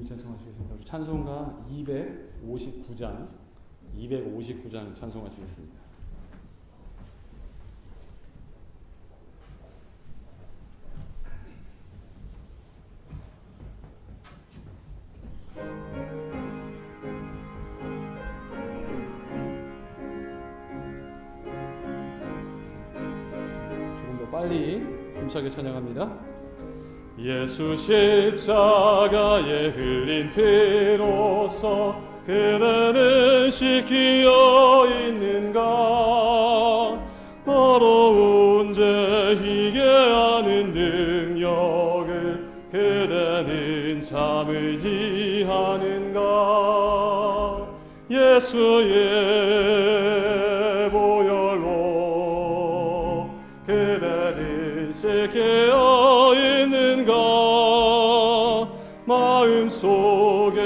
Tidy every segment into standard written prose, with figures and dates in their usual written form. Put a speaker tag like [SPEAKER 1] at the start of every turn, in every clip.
[SPEAKER 1] 찬송하시겠습니다. 우리 찬송가 259장 찬송하시겠습니다. 조금 더 빨리 힘차게 찬양합니다. 예수 십자가에 흘린 피로써 그대는 씻기어 있는가. 더러운 죄이게 하는 능력을 그대는 참 의지하는가. 예수의 보혈로 그대는 씻기어 마음속에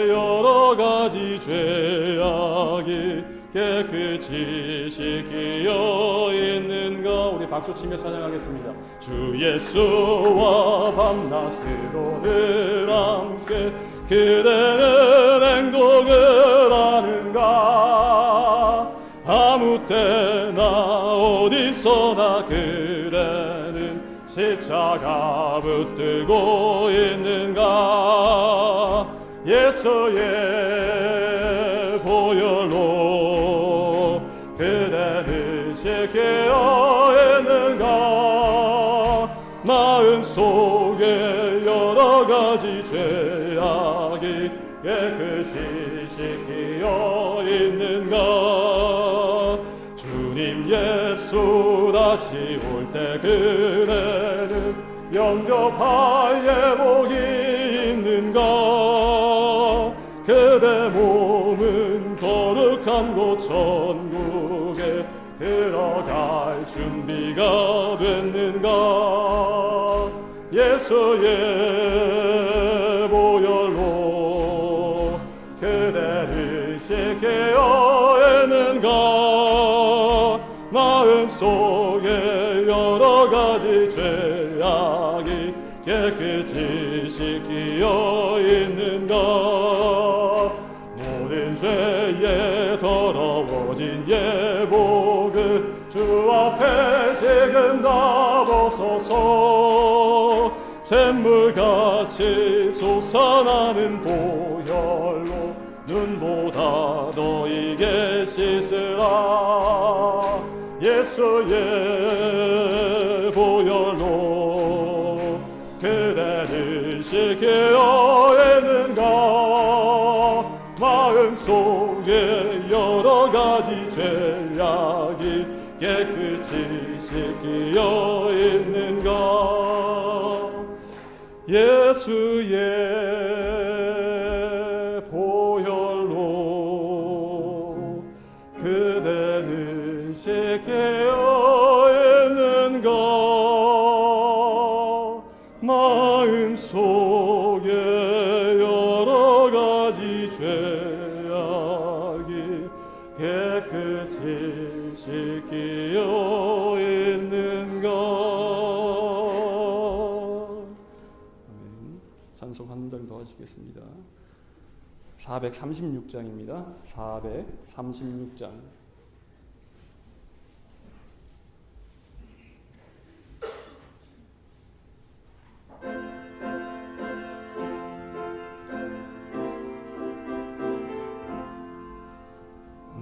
[SPEAKER 1] 여러가지 죄악이 깨끗이 씻기어 있는가. 우리 박수치며 찬양하겠습니다. 주 예수와 밤낮으로 늘 함께 그대는 행동을 하는가. 아무 때나 어디서나 그대는 십자가 붙들고 있는가. 예수의 보혈로 그대는 씻기어 있는가. 마음속에 여러가지 죄악이 깨끗이 씻기어 있는가. 주님 예수 다시 올 때 그대는 영접할 예복이 있는가. 그대 몸은 거룩한 곳 천국에 들어갈 준비가 됐는가. 예수의 보혈로 그대를 씻기어 있는가. 마음속에 여러가지 죄악이 깨끗이 씻기어 있는가. 모든 죄에 더러워진 예복을 주 앞에 지금 다 벗어서 샘물같이 솟아나는 보혈로 눈보다 너에게 씻으라. 예수의 보혈로 그대를 씻기어 있는가. 마음속에 여러가지 죄악이 깨끗이 씻기어 있는가. 예수의 보혈로 그대는 씻기어 있는가. 마음속에 여러가지 죄악이 깨끗이 씻기어 있는가. 찬송 한 장 더 하시겠습니다. 436장입니다. 436장.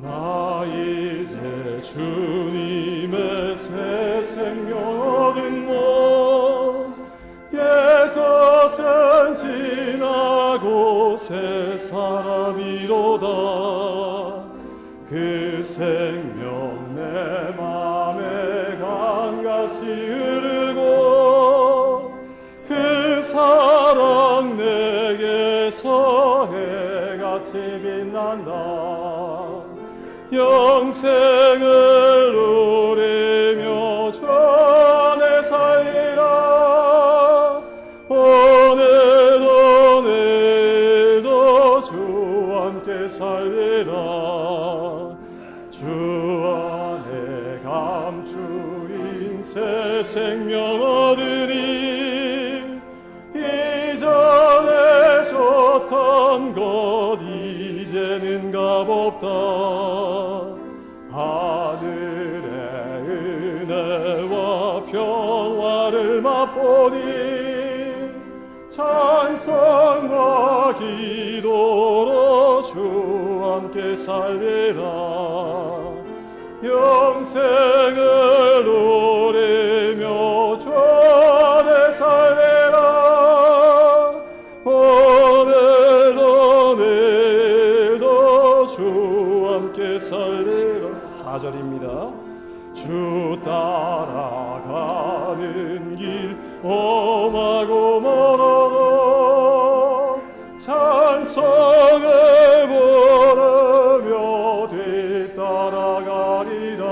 [SPEAKER 1] 나 이제 주님의 새 생명 얻은 것, 옛 것은 지나고 새 사람이로다. 그 생명 내 맘에 강같이 흐르고 그 사랑 내게서 해같이 빛난다. 영생을 누리며 주 안에 살리라. 오늘도 내일도 주 함께 살리라. 주 안에 감추인 새 생명 얻으니 이전에 줬던 되는가 봅다. 하늘의 은혜와 평화를 맛보니 찬송과 기도로 주 함께 살리라. 영생을 누리며 주 안에 살리라. 오늘도 내일도 주 함께 살리라. 4절입니다. 주 따라가는 길 험하고 멀어도 찬송을 부르며 뒤따라가리라.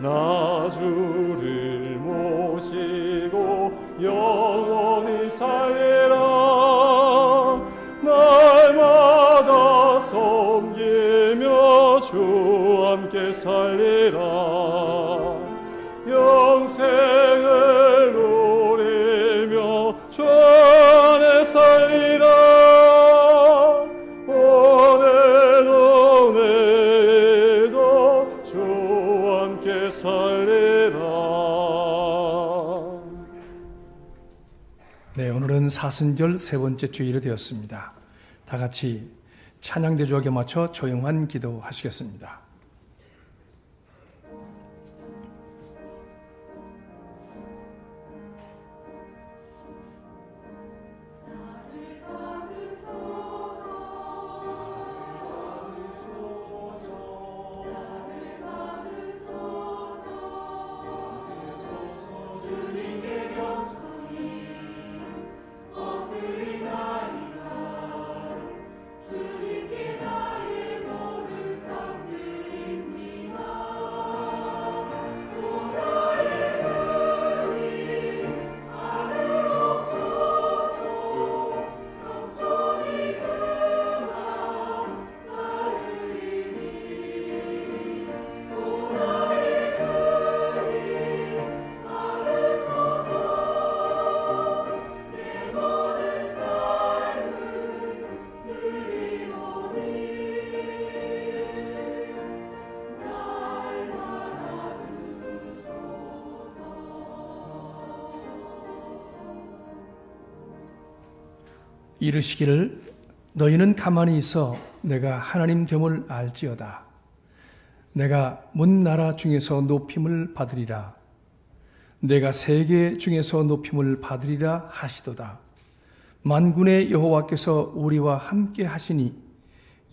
[SPEAKER 1] 나 주를 모시고 영원히 살리라. 날마다 섬기며 주 함께 살리라. 영생을 누리며 주 안에 살리라. 오늘도 내일도 주 함께 살리라.
[SPEAKER 2] 네, 오늘은 사순절 세 번째 주일이 되었습니다. 다 같이 찬양대주악에 맞춰 조용한 기도 하시겠습니다. 이르시기를 너희는 가만히 있어 내가 하나님 됨을 알지어다. 내가 문 나라 중에서 높임을 받으리라. 내가 세계 중에서 높임을 받으리라 하시도다. 만군의 여호와께서 우리와 함께 하시니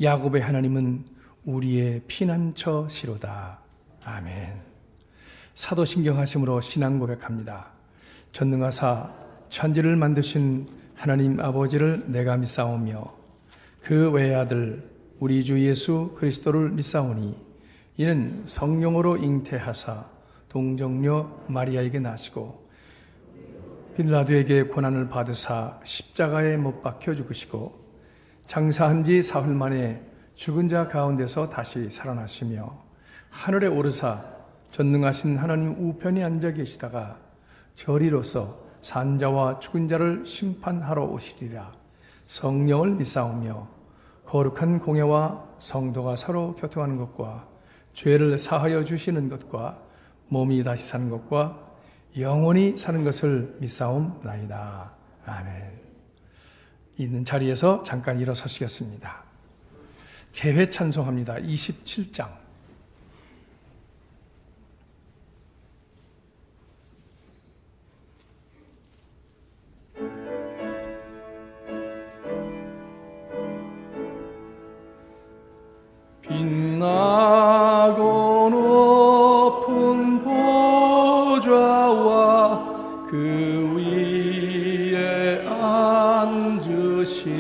[SPEAKER 2] 야곱의 하나님은 우리의 피난처시로다. 아멘. 사도신경하심으로 신앙 고백합니다. 전능하사 천지를 만드신 하나님 아버지를 내가 믿사오며 그 외아들 우리 주 예수 그리스도를 믿사오니 이는 성령으로 잉태하사 동정녀 마리아에게 나시고 빌라도에게 고난을 받으사 십자가에 못 박혀 죽으시고 장사한 지 사흘 만에 죽은 자 가운데서 다시 살아나시며 하늘에 오르사 전능하신 하나님 우편에 앉아 계시다가 저리로서 산자와 죽은 자를 심판하러 오시리라. 성령을 믿사오며 거룩한 공예와 성도가 서로 교통하는 것과 죄를 사하여 주시는 것과 몸이 다시 사는 것과 영원히 사는 것을 믿사옵나이다. 아멘. 있는 자리에서 잠깐 일어서시겠습니다. 개회 찬송합니다. 27장. 빛나고 높은 보좌와 그 위에 앉으신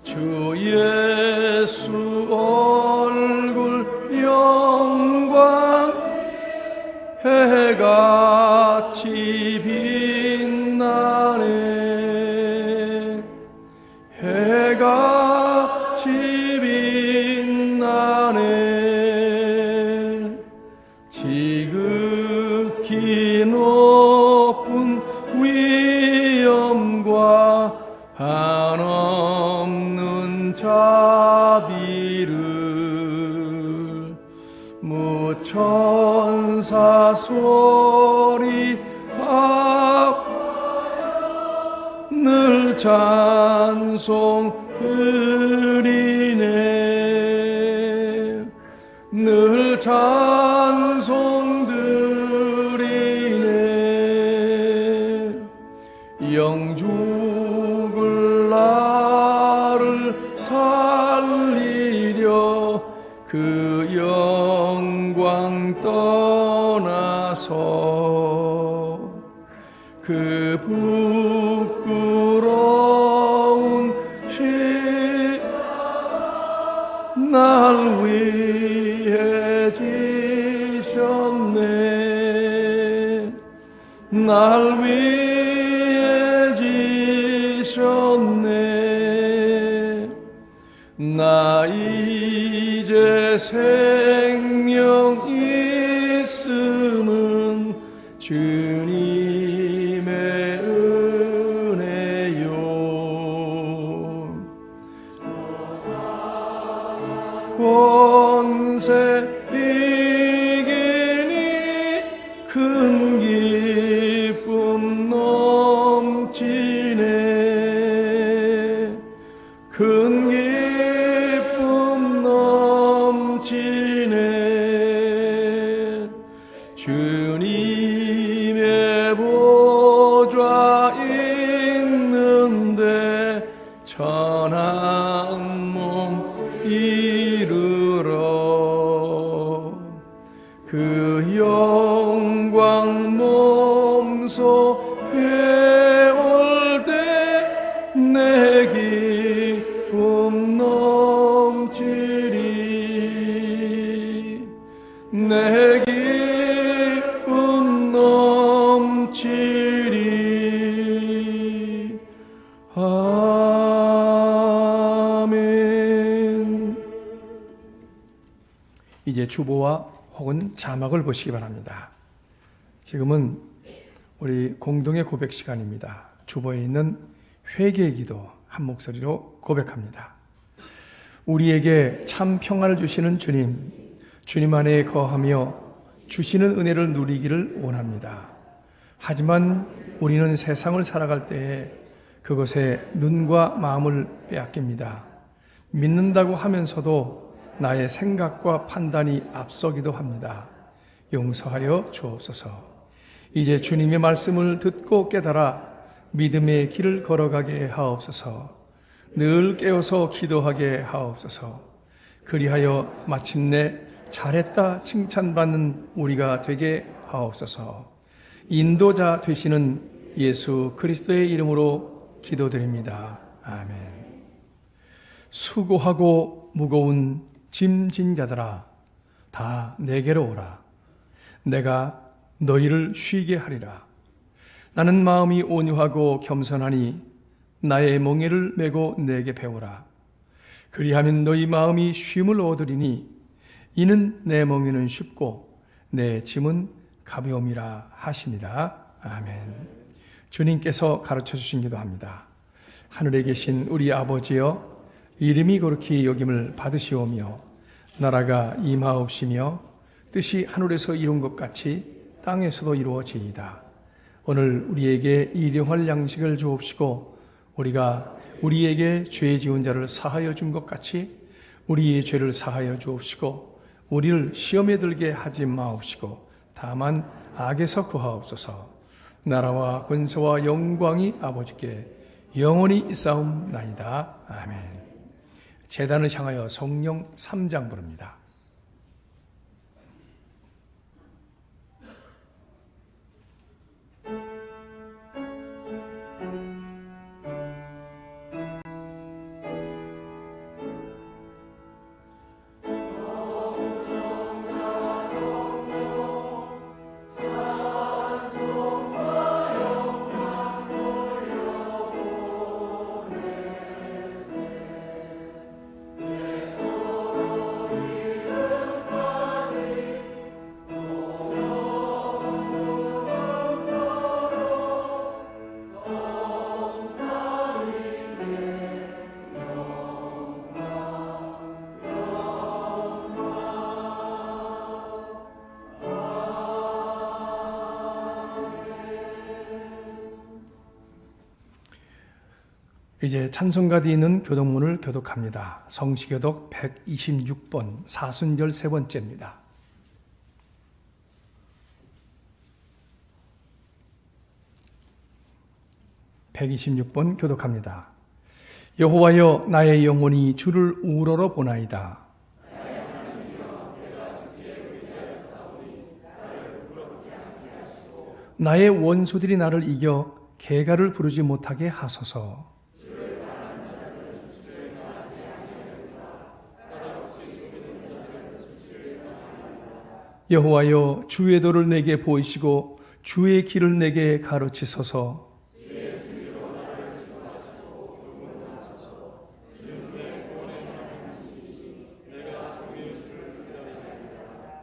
[SPEAKER 2] 주 예수 얼굴 영광 해같이 빛나네. 해같이 빛나네. 지극히 높은 위엄과 한엄 자비를 무천사 소리 늘 찬송 드리네 늘 찬송 드리네 영 죽을 나를 살리려 그 영광 떠나서 그 부끄러운 날 위해 지셨네 날 위해 지셨네 나 이제 생명 있음은 주님의 은혜요 권세 이기니 큰 기쁨 넘치네 큰 기쁨 넘치네 주님의 보좌 있는데 천한 몸 이르러 그 영광 몸소 배울 때 내 기쁨 넘치리 내 기쁨 넘치리 아멘. 이제 주보와 혹은 자막을 보시기 바랍니다. 지금은 우리 공동의 고백 시간입니다. 주보에 있는 회개의 기도 한 목소리로 고백합니다. 우리에게 참 평안을 주시는 주님, 주님 안에 거하며 주시는 은혜를 누리기를 원합니다. 하지만 우리는 세상을 살아갈 때에 그것에 눈과 마음을 빼앗깁니다. 믿는다고 하면서도 나의 생각과 판단이 앞서기도 합니다. 용서하여 주옵소서. 이제 주님의 말씀을 듣고 깨달아 믿음의 길을 걸어가게 하옵소서. 늘 깨어서 기도하게 하옵소서. 그리하여 마침내 잘했다 칭찬받는 우리가 되게 하옵소서. 인도자 되시는 예수 그리스도의 이름으로 기도드립니다. 아멘. 수고하고 무거운 짐진 자들아 다 내게로 오라. 내가 너희를 쉬게 하리라. 나는 마음이 온유하고 겸손하니 나의 멍에를 메고 내게 배우라. 그리하면 너희 마음이 쉼을 얻으리니 이는 내 멍에는 쉽고 내 짐은 가벼움이라 하시니라. 아멘. 주님께서 가르쳐 주신 기도합니다. 하늘에 계신 우리 아버지여, 이름이 거룩히 여김을 받으시오며 나라가 임하옵시며 뜻이 하늘에서 이룬 것 같이 땅에서도 이루어지이다. 오늘 우리에게 일용할 양식을 주옵시고 우리가 우리에게 죄 지은 자를 사하여 준 것 같이 우리의 죄를 사하여 주옵시고 우리를 시험에 들게 하지 마옵시고 다만 악에서 구하옵소서. 나라와 권세와 영광이 아버지께 영원히 있사옵나이다. 아멘. 제단을 향하여 성령 3장 부릅니다. 이제 찬송가도 있는 교독문을 교독합니다. 성시교독 126번 사순절 세 번째입니다. (126번) 교독합니다. 여호와여, 나의 영혼이 주를 우러러 보나이다. 나의 원수들이 나를 이겨 개가를 부르지 못하게 하소서. 여호와여, 주의 도를 내게 보이시고 주의 길을 내게 가르치소서.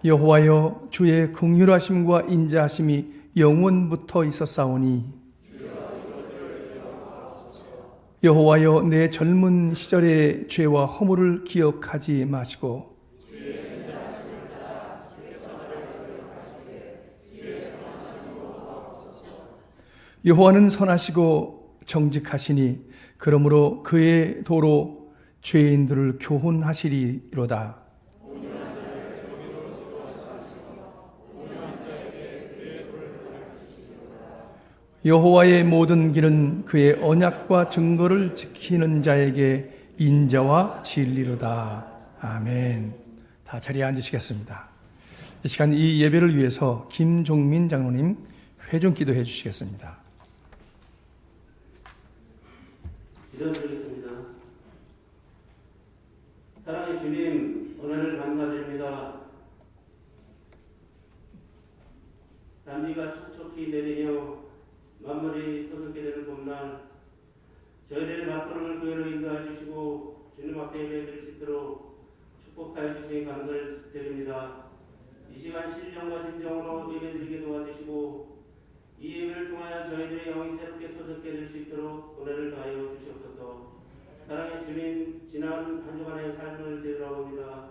[SPEAKER 2] 여호와여, 주의 긍휼하심과 인자하심이 영원부터 있었사오니 여호와여, 내 젊은 시절의 죄와 허물을 기억하지 마시고 여호와는 선하시고 정직하시니 그러므로 그의 도로 죄인들을 교훈하시리로다. 여호와의 모든 길은 그의 언약과 증거를 지키는 자에게 인자와 진리로다. 아멘. 다 자리에 앉으시겠습니다. 이 시간 이 예배를 위해서 김종민 장로님 회중 기도해 주시겠습니다.
[SPEAKER 3] 기도드리겠습니다. 사랑의 주님, 은혜를 감사드립니다. 단비가 촉촉히 내리며 만물이 서럽게 되는 봄날, 저희들의 발걸음을 교회로 인도해 주시고 주님 앞에 예배드릴 수 있도록 축복하여 주시니 감사를 드립니다. 이 시간 신령과 진정으로 예배드리게 도와주시고 이 예배를 통하여 저희들의 영이 새롭게 솟게 될 수 있도록 은혜를 다하여 주시옵소서. 사랑의 주님, 지난 한 주간의 삶을 되돌아봅니다.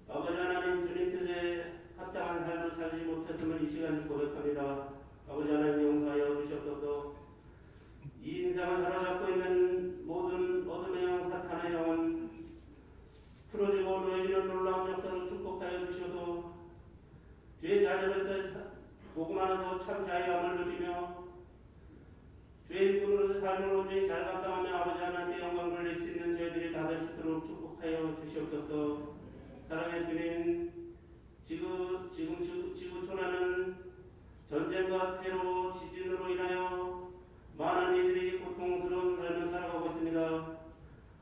[SPEAKER 3] 아버지 하나님, 주님 뜻에 합당한 삶을 살지 못했음을 이 시간 고백합니다. 아버지 하나님, 용서하여 주시옵소서. 이 인생을 사로잡고 있는 모든 어둠의 영, 사탄의 영은 풀어지고 놓여지는 놀라운 역사를 축복하여 주셔서 주의 자녀로서 복음 안에서 참 자유함을 누리며 주의 일꾼으로서 삶을 온전히 잘 감당하며 아버지 하나님께 영광 돌릴 수 있는 저희들이 다 될 수 있도록 축복하여 주시옵소서. 사랑의 주님, 지구 촌에는 전쟁과 테러, 지진으로 인하여 많은 이들이 고통스러운 삶을 살아가고 있습니다.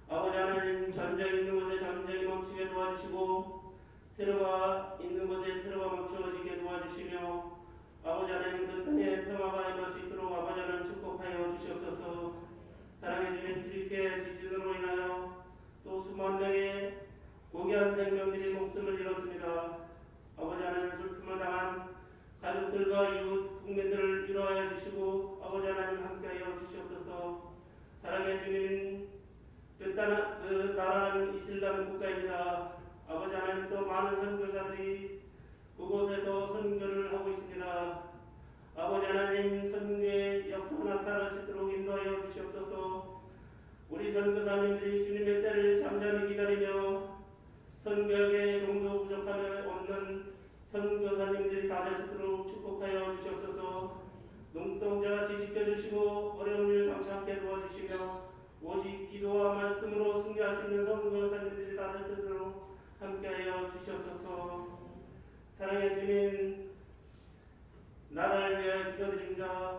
[SPEAKER 3] 아버지 하나님, 전쟁이 있는 곳에 전쟁이 멈추게 도와주시고 테러가 있는 곳에 테러가 멈춰지게 도와주시며 아버지 하나님, 그 땅에 평화가 임할 수 있도록 아버지 하나님 축복하여 주시옵소서. 사랑의 주님, 이렇게 지진으로 인하여 또 수만 명의 고귀한 생명들이 목숨을 잃었습니다. 아버지 하나님, 슬픔을 당한 가족들과 이웃 국민들을 위로하여 주시고 아버지 하나님 함께하여 주시옵소서. 사랑의 주님, 그 나라는 이슬람 국가입니다. 아버지 하나님, 또 많은 선교사들이 그곳에서 선교를 하고 있습니다. 아버지 하나님, 선교의 역사가 나타날 수 있도록 인도하여 주시옵소서. 우리 선교사님들이 주님의 때를 잠잠히 기다리며 선교에 좀더 부족함을 없는 선교사님들이 다 될 수 있도록 축복하여 주시옵소서. 눈동자같이 지켜주시고 어려운 일 감사하게 도와주시며 오직 기도와 말씀으로 승리할 수 있는 선교사님들이 다 될 수 있도록 함께하여 주시옵소서. 사랑의 주님, 나라를 위하여 기도드립니다.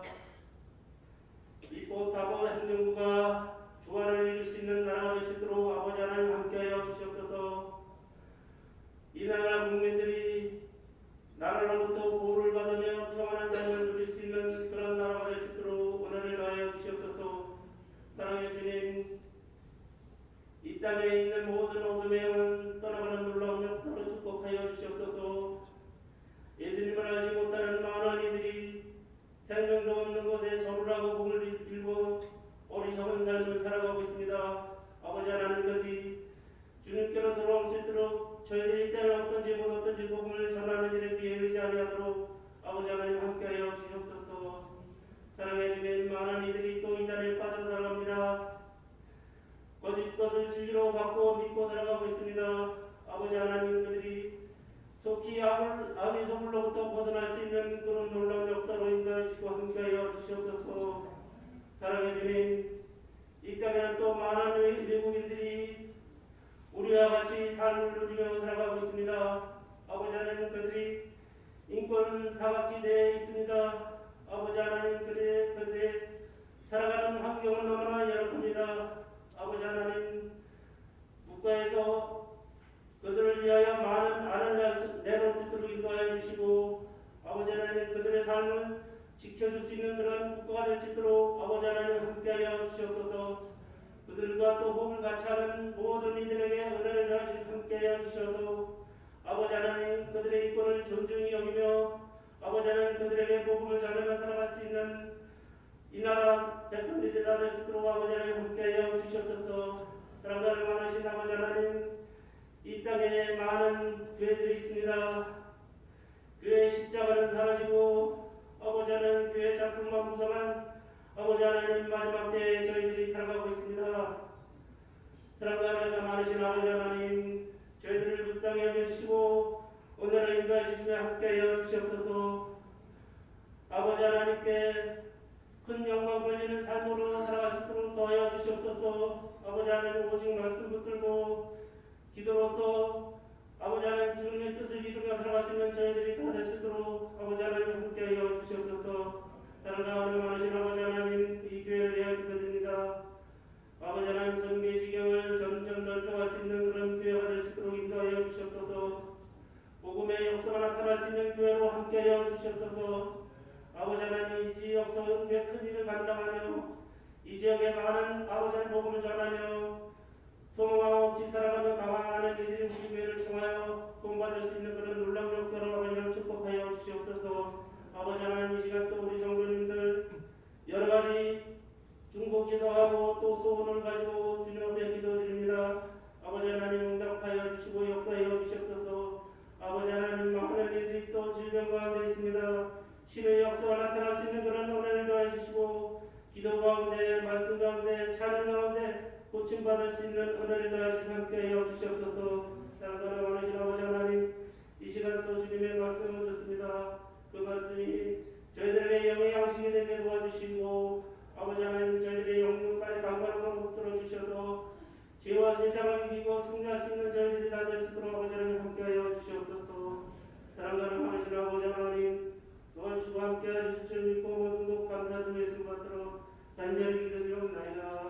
[SPEAKER 3] 입법, 사법, 행정부가 조화를 이룰 수 있는 나라가 될 수 있도록 아버지 하나님 함께하여 주시옵소서. 이 나라 국민들이 나라로부터 보호를 받으며 평안한 삶을 누릴 수 있는 그런 나라가 될 수 있도록 은혜를 다하여 주시옵소서. 사랑의 주님, 이 땅에 있는 모든 어둠의 영은 떠나가는 놀라운 역사로 축복하여 주시옵소서. 예수님을 알지 못하는 많은 이들이 생명도 없는 곳에 절을 하고 복을 빌고 어리석은 삶을 살아가고 있습니다. 아버지 하나님, 그들이 주님께로 돌아올 수 있도록 저희들이 때를 어떤지 복음을 전하는 일에 비해하지 아니하도록 아버지 하나님 함께하여 주시옵소서. 사랑의 주님, 많은 이들이 또 이 자리에 빠져 살아갑니다. 진리로 받고 믿고 살아가고 있습니다. 아버지 하나님, 그들이 속히 악의 소굴로부터 벗어날 수 있는 그런 놀라운 역사로 인도해 주시고 함께하여 주시옵소서. 사랑의 주님, 이 땅에는 또 많은 외국인들이 우리와 같이 삶을 누리며 살아가고 있습니다. 아버지 하나님, 그들이 인권 사각지대에 있습니다. 아버지 하나님, 그들의 살아가는 환경은 너무나 열악합니다. 아버지 하나님, 국가에서 그들을 위하여 많은 안을 내놓을 수 있도록 인도하여 주시고, 아버지 하나님, 그들의 삶을 지켜줄 수 있는 그런 국가가 될 수 있도록 아버지 하나님 함께하여 주시옵소서. 그들과 또 호흡을 같이 하는 모든 이들에게 은혜를 더하시고 함께하여 주셔서 아버지 하나님, 그들의 인권을 존중히 여기며 아버지 하나님, 그들에게 복음을 전하며 살아갈 수 있는 이 나라 백성들이 다 될 수 있도록 아버지 하나님 함께하여 주시옵소서. 사랑과 많으신 아버지 하나님, 이 땅에 많은 교회들이 있습니다. 교회의 십자가는 사라지고 아버지 하나님, 교회의 작품만 무성한 아버지 하나님, 마지막 때에 저희들이 살아가고 있습니다. 사랑과 은혜가 많으신 아버지 하나님, 저희들을 불쌍히 여겨주시고 오늘을 인도해 주시며 함께하여 주시옵소서. 아버지 하나님께 큰 영광 걸리는 삶으로 살아갈 수 있도록 도와여 주시옵소서. 아버지 하나님, 오직 말씀 붙들고 기도로서 아버지 하나님, 주님의 뜻을 이루며 살아갈 수 있는 저희들이 다 될 수 있도록 아버지 하나님 함께하여 주시옵소서. 사랑과 은혜 많으신 아버지 하나님, 이 교회를 위하여 기도드립니다. 아버지 하나님, 성교의 지경을 점점 넓혀갈 수 있는 그런 교회가 될 수 있도록 인도하여 주시옵소서. 복음의 역사가 나타날 수 있는 교회로 함께하여 주시옵소서. 아버지 하나님, 이 지역 성교의 큰 일을 감당하며 이 지역에 많은 아버지 하나님 복음을 전하며 소망 없이 살아가며 강화하는 이들이 우리 교회를 통하여 도움받을 수 있는 그런 놀라운 역사로 아버지 하나님 축복하여 주시옵소서. 아버지 하나님, 이 시간 또 우리 성도님들 여러 가지 중보 기도하고 또 소원을 가지고 주님 앞에 기도드립니다. 아버지 하나님, 응답하여 주시고 역사하여 주시옵소서. 아버지 하나님, 많은 이들이 또 질병 가운데 있습니다. 치료의 역사가 나타날 수 있는 그런 은혜를 더해 주시고 기도 가운데, 말씀 가운데, 찬양 가운데 고침받을 수 있는 은혜를 더하시고 함께하여 주시옵소서. 사랑하는 많으신 아버지 하나님, 이 시간 또 주님의 말씀을 듣습니다. 그 말씀이 저희들에게 영의 양식이 되게 도와주시고 아버지 하나님, 저희들의 영육간에 강건한 것 들어주셔서 죄와 세상을 이기고 승리할 수 있는 저희들이 다 될 수 있도록 아버지 하나님 함께하여 주시옵소서. 사랑하는 많으신 아버지 하나님, 도와주시고 함께하여 주실 줄 믿고 모든 것 감사드리며 예수 받들어 간절히 기도드리옵나이다.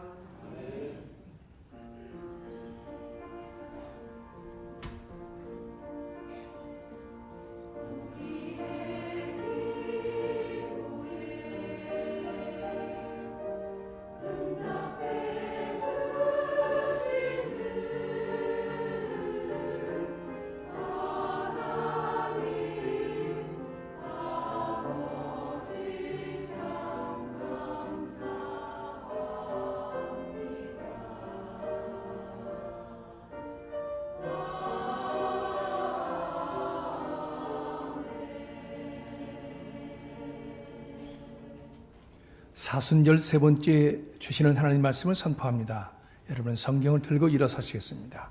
[SPEAKER 2] 사순절 세 번째 주시는 하나님 말씀을 선포합니다. 여러분 성경을 들고 일어서시겠습니다.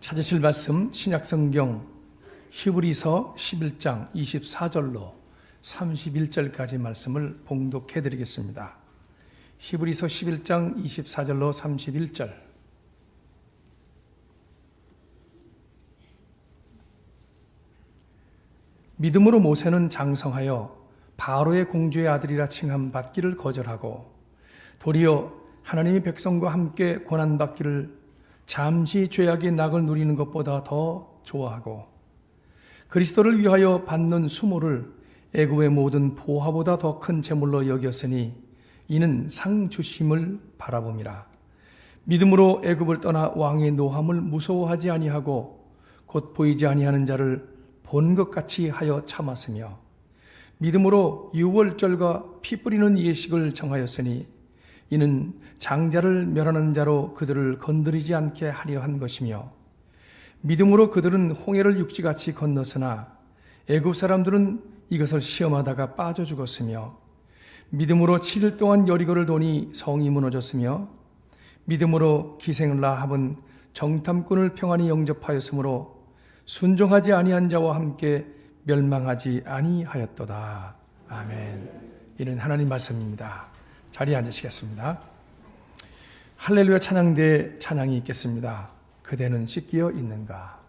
[SPEAKER 2] 찾으실 말씀 신약성경 히브리서 11장 24절로 31절까지 말씀을 봉독해 드리겠습니다. 히브리서 11장 24절로 31절. 믿음으로 모세는 장성하여 바로의 공주의 아들이라 칭함 받기를 거절하고 도리어 하나님의 백성과 함께 고난받기를 잠시 죄악의 낙을 누리는 것보다 더 좋아하고 그리스도를 위하여 받는 수모를 애굽의 모든 보화보다 더 큰 재물로 여겼으니 이는 상 주심을 바라봄이라. 믿음으로 애굽을 떠나 왕의 노함을 무서워하지 아니하고 곧 보이지 아니하는 자를 본 것 같이 하여 참았으며 믿음으로 유월절과 피 뿌리는 예식을 정하였으니 이는 장자를 멸하는 자로 그들을 건드리지 않게 하려 한 것이며 믿음으로 그들은 홍해를 육지같이 건넜으나 애굽 사람들은 이것을 시험하다가 빠져 죽었으며 믿음으로 7일 동안 여리고를 도니 성이 무너졌으며 믿음으로 기생을 라합은 정탐꾼을 평안히 영접하였으므로 순종하지 아니한 자와 함께 멸망하지 아니하였도다. 아멘. 이는 하나님 말씀입니다. 자리에 앉으시겠습니다. 할렐루야 찬양대 찬양이 있겠습니다. 그대는 씻기어 있는가.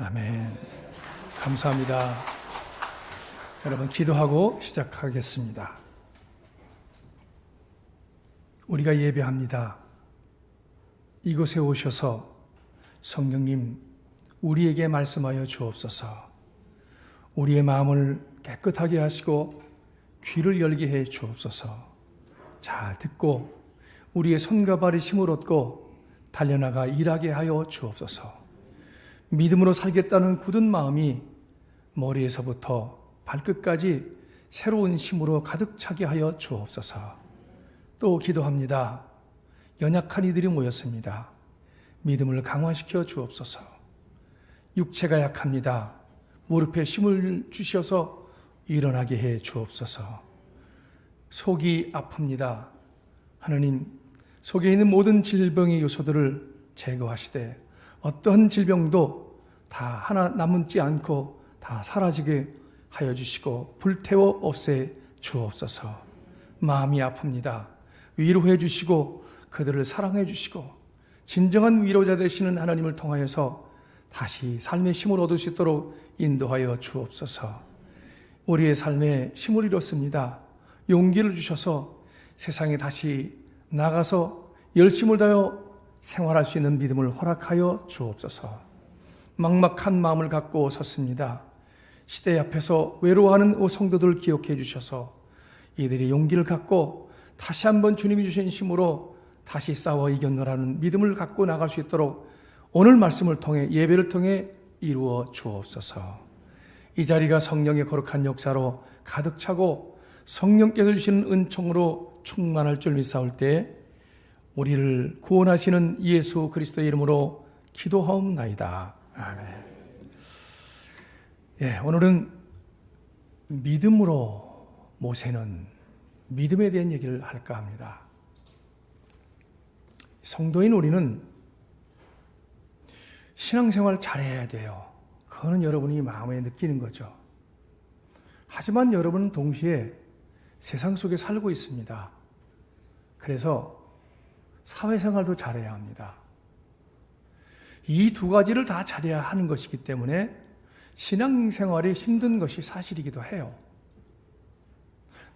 [SPEAKER 2] 아멘. 감사합니다. 여러분 기도하고 시작하겠습니다. 우리가 예배합니다. 이곳에 오셔서 성령님 우리에게 말씀하여 주옵소서. 우리의 마음을 깨끗하게 하시고 귀를 열게 해 주옵소서. 잘 듣고 우리의 손과 발이 힘을 얻고 달려나가 일하게 하여 주옵소서. 믿음으로 살겠다는 굳은 마음이 머리에서부터 발끝까지 새로운 힘으로 가득 차게 하여 주옵소서. 또 기도합니다. 연약한 이들이 모였습니다. 믿음을 강화시켜 주옵소서. 육체가 약합니다. 무릎에 힘을 주셔서 일어나게 해 주옵소서. 속이 아픕니다. 하나님, 속에 있는 모든 질병의 요소들을 제거하시되 어떠한 질병도 다 하나 남지 않고 다 사라지게 하여 주시고 불태워 없애 주옵소서. 마음이 아픕니다. 위로해 주시고 그들을 사랑해 주시고 진정한 위로자 되시는 하나님을 통하여서 다시 삶의 힘을 얻을 수 있도록 인도하여 주옵소서. 우리의 삶에 힘을 잃었습니다. 용기를 주셔서 세상에 다시 나가서 열심을 다하여 생활할 수 있는 믿음을 허락하여 주옵소서. 막막한 마음을 갖고 섰습니다. 시대 앞에서 외로워하는 성도들을 기억해 주셔서 이들이 용기를 갖고 다시 한번 주님이 주신 힘으로 다시 싸워 이겨내라는 믿음을 갖고 나갈 수 있도록 오늘 말씀을 통해 예배를 통해 이루어 주옵소서. 이 자리가 성령의 거룩한 역사로 가득 차고 성령께서 주시는 은총으로 충만할 줄 믿사올 때 우리를 구원하시는 예수 그리스도의 이름으로 기도하옵나이다. 아멘. 오늘은 믿음으로 모세는 믿음에 대한 얘기를 할까 합니다. 성도인 우리는 신앙생활 잘해야 돼요. 그거는 여러분이 마음에 느끼는 거죠. 하지만 여러분은 동시에 세상 속에 살고 있습니다. 그래서 사회생활도 잘해야 합니다. 이 두 가지를 다 잘해야 하는 것이기 때문에 신앙생활이 힘든 것이 사실이기도 해요.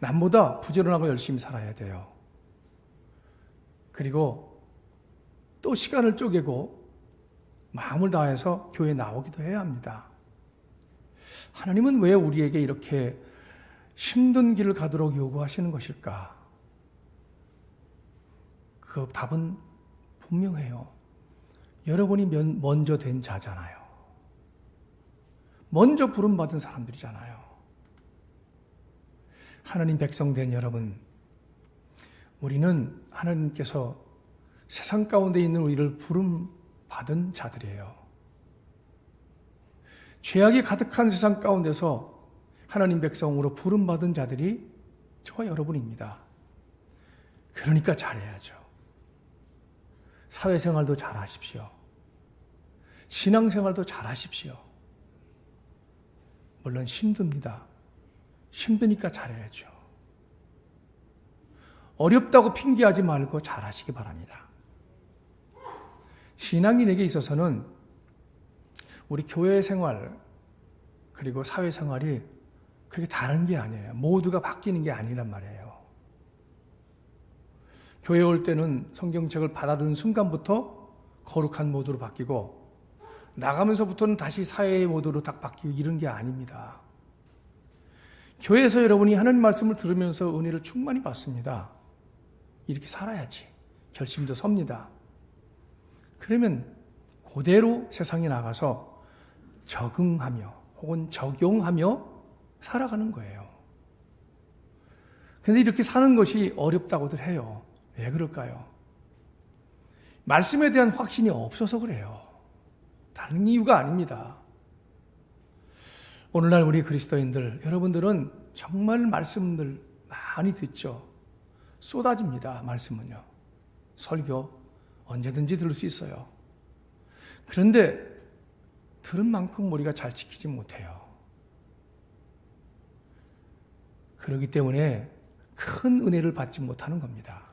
[SPEAKER 2] 남보다 부지런하고 열심히 살아야 돼요. 그리고 또 시간을 쪼개고 마음을 다해서 교회에 나오기도 해야 합니다. 하나님은 왜 우리에게 이렇게 힘든 길을 가도록 요구하시는 것일까? 그 답은 분명해요. 여러분이 먼저 된 자잖아요. 먼저 부름받은 사람들이잖아요. 하나님 백성 된 여러분, 우리는 하나님께서 세상 가운데 있는 우리를 부름받은 자들이에요. 죄악이 가득한 세상 가운데서 하나님 백성으로 부름받은 자들이 저와 여러분입니다. 그러니까 잘해야죠. 사회생활도 잘하십시오. 신앙생활도 잘하십시오. 물론 힘듭니다. 힘드니까 잘해야죠. 어렵다고 핑계하지 말고 잘하시기 바랍니다. 신앙인에게 있어서는 우리 교회 생활 그리고 사회생활이 그렇게 다른 게 아니에요. 모두가 바뀌는 게 아니란 말이에요. 교회 올 때는 성경책을 받아든 순간부터 거룩한 모드로 바뀌고 나가면서부터는 다시 사회의 모드로 딱 바뀌고 이런 게 아닙니다. 교회에서 여러분이 하나님 말씀을 들으면서 은혜를 충만히 받습니다. 이렇게 살아야지 결심도 섭니다. 그러면 그대로 세상에 나가서 적응하며 혹은 적용하며 살아가는 거예요. 그런데 이렇게 사는 것이 어렵다고들 해요. 왜 그럴까요? 말씀에 대한 확신이 없어서 그래요. 다른 이유가 아닙니다. 오늘날 우리 그리스도인들, 여러분들은 정말 말씀들 많이 듣죠. 쏟아집니다. 말씀은요. 설교 언제든지 들을 수 있어요. 그런데 들은 만큼 우리가 잘 지키지 못해요. 그렇기 때문에 큰 은혜를 받지 못하는 겁니다.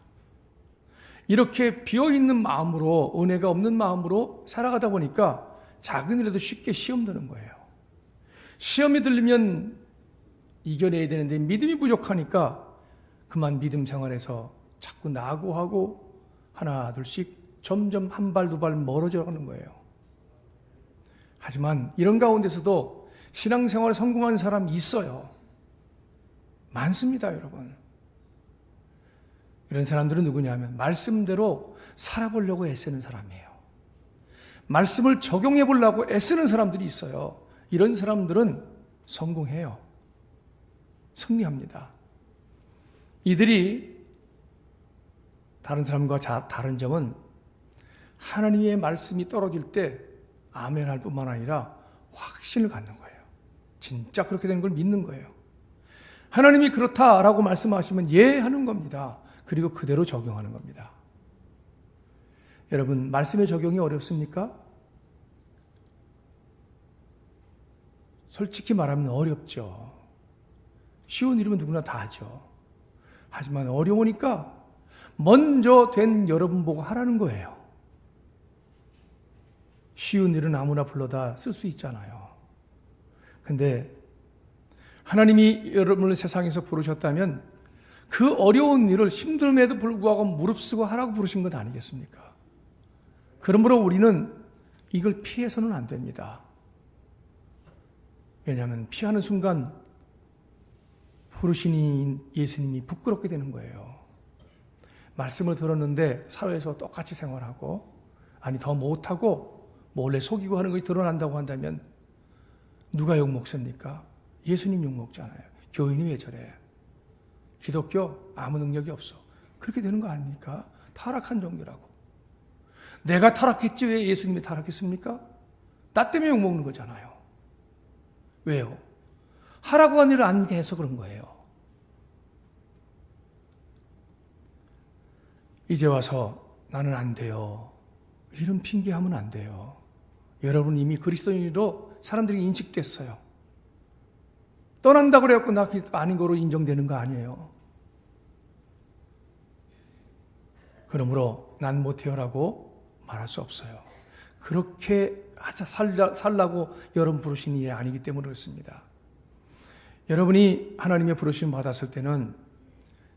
[SPEAKER 2] 이렇게 비어있는 마음으로, 은혜가 없는 마음으로 살아가다 보니까 작은 일에도 쉽게 시험 드는 거예요. 시험이 들리면 이겨내야 되는데 믿음이 부족하니까 그만 믿음 생활에서 자꾸 낙오하고 하나 둘씩 점점 한 발 두 발 멀어져 가는 거예요. 하지만 이런 가운데서도 신앙생활에 성공한 사람이 있어요. 많습니다, 여러분. 이런 사람들은 누구냐면 말씀대로 살아보려고 애쓰는 사람이에요. 말씀을 적용해 보려고 애쓰는 사람들이 있어요. 이런 사람들은 성공해요. 승리합니다. 이들이 다른 사람과 다른 점은 하나님의 말씀이 떨어질 때 아멘할 뿐만 아니라 확신을 갖는 거예요. 진짜 그렇게 되는 걸 믿는 거예요. 하나님이 그렇다라고 말씀하시면 예 하는 겁니다. 그리고 그대로 적용하는 겁니다. 여러분, 말씀의 적용이 어렵습니까? 솔직히 말하면 어렵죠. 쉬운 일이면 누구나 다 하죠. 하지만 어려우니까 먼저 된 여러분 보고 하라는 거예요. 쉬운 일은 아무나 불러다 쓸 수 있잖아요. 근데 하나님이 여러분을 세상에서 부르셨다면 그 어려운 일을 힘듦에도 불구하고 무릅쓰고 하라고 부르신 것 아니겠습니까? 그러므로 우리는 이걸 피해서는 안 됩니다. 왜냐하면 피하는 순간 부르신 예수님이 부끄럽게 되는 거예요. 말씀을 들었는데 사회에서 똑같이 생활하고, 아니 더 못하고 몰래 속이고 하는 것이 드러난다고 한다면 누가 욕먹습니까? 예수님 욕먹잖아요. 교인이 왜 저래? 기독교 아무 능력이 없어. 그렇게 되는 거 아닙니까? 타락한 종교라고. 내가 타락했지 왜 예수님이 타락했습니까? 나 때문에 욕먹는 거잖아요. 왜요? 하라고 한 일을 안 해서 그런 거예요. 이제 와서 나는 안 돼요. 이런 핑계하면 안 돼요. 여러분 이미 그리스도인으로 사람들이 인식됐어요. 떠난다고 그래갖고 나 아닌 거로 인정되는 거 아니에요. 그러므로 난 못해요라고 말할 수 없어요. 그렇게 살라고 여러분 부르신 일이 아니기 때문에 그렇습니다. 여러분이 하나님의 부르심을 받았을 때는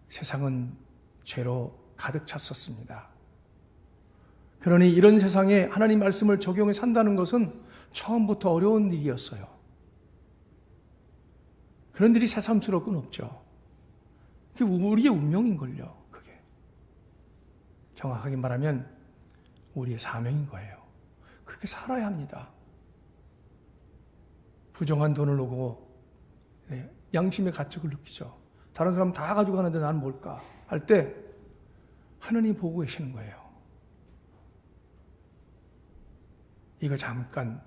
[SPEAKER 2] 세상은 죄로 가득 찼었습니다. 그러니 이런 세상에 하나님 말씀을 적용해 산다는 것은 처음부터 어려운 일이었어요. 그런 일이 새삼스러울 건 없죠. 그게 우리의 운명인걸요. 그게 정확하게 말하면 우리의 사명인 거예요. 그렇게 살아야 합니다. 부정한 돈을 오고 양심의 가책을 느끼죠. 다른 사람 다 가지고 가는데 나는 뭘까 할 때 하나님이 보고 계시는 거예요. 이거 잠깐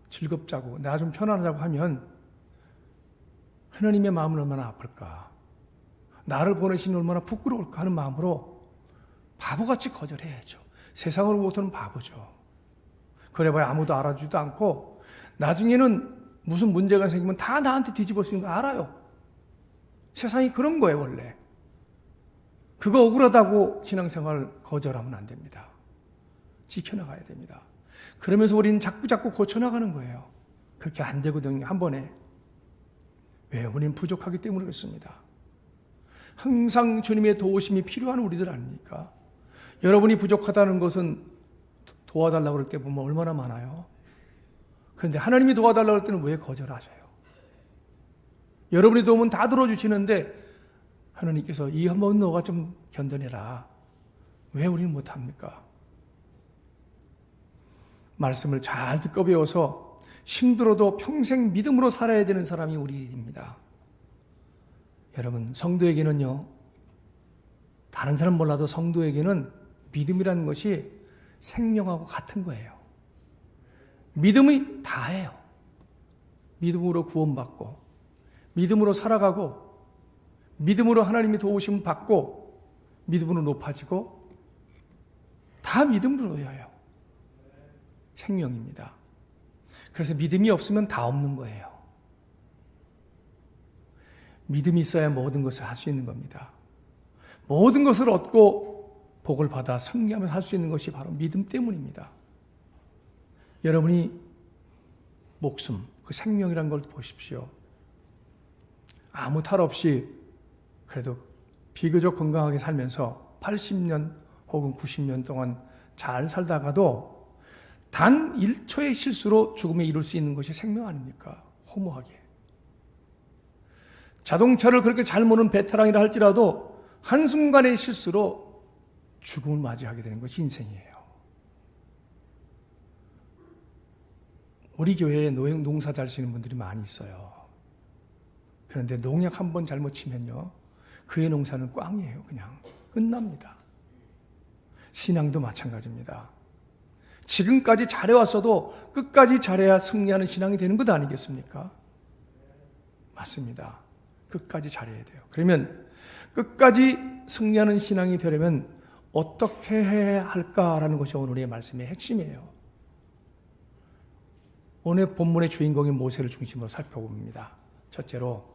[SPEAKER 2] 즐겁자고 나 좀 편안하자고 하면 하나님의 마음은 얼마나 아플까, 나를 보내시니 얼마나 부끄러울까 하는 마음으로 바보같이 거절해야죠. 세상으로 못하는 바보죠. 그래봐야 아무도 알아주지도 않고 나중에는 무슨 문제가 생기면 다 나한테 뒤집어 쓰는 거 알아요. 세상이 그런 거예요 원래. 그거 억울하다고 신앙생활 거절하면 안 됩니다. 지켜나가야 됩니다. 그러면서 우리는 자꾸 고쳐나가는 거예요. 그렇게 안 되거든요 한 번에. 왜? 우리는 부족하기 때문에 그렇습니다. 항상 주님의 도우심이 필요한 우리들 아닙니까? 여러분이 부족하다는 것은 도와달라고 그럴 때 보면 얼마나 많아요. 그런데 하나님이 도와달라고 할 때는 왜 거절하셔요? 여러분이 도움은 다 들어주시는데 하나님께서 이 한 번 너가 좀 견뎌내라. 왜 우리는 못합니까? 말씀을 잘 듣고 배워서 힘들어도 평생 믿음으로 살아야 되는 사람이 우리입니다. 여러분, 성도에게는요, 다른 사람 몰라도 성도에게는 믿음이라는 것이 생명하고 같은 거예요. 믿음이 다예요. 믿음으로 구원받고, 믿음으로 살아가고, 믿음으로 하나님이 도우심을 받고, 믿음으로 높아지고, 다 믿음으로여요. 생명입니다. 그래서 믿음이 없으면 다 없는 거예요. 믿음이 있어야 모든 것을 할 수 있는 겁니다. 모든 것을 얻고 복을 받아 승리하면서 할 수 있는 것이 바로 믿음 때문입니다. 여러분이 목숨, 그 생명이라는 걸 보십시오. 아무 탈 없이 그래도 비교적 건강하게 살면서 80년 혹은 90년 동안 잘 살다가도 단 1초의 실수로 죽음에 이를 수 있는 것이 생명 아닙니까? 허무하게. 자동차를 그렇게 잘 모는 베테랑이라 할지라도 한순간의 실수로 죽음을 맞이하게 되는 것이 인생이에요. 우리 교회에 농사 잘 지는 분들이 많이 있어요. 그런데 농약 한 번 잘못 치면요, 그의 농사는 꽝이에요. 그냥 끝납니다. 신앙도 마찬가지입니다. 지금까지 잘해왔어도 끝까지 잘해야 승리하는 신앙이 되는 것 아니겠습니까? 맞습니다. 끝까지 잘해야 돼요. 그러면 끝까지 승리하는 신앙이 되려면 어떻게 해야 할까라는 것이 오늘의 말씀의 핵심이에요. 오늘 본문의 주인공인 모세를 중심으로 살펴봅니다. 첫째로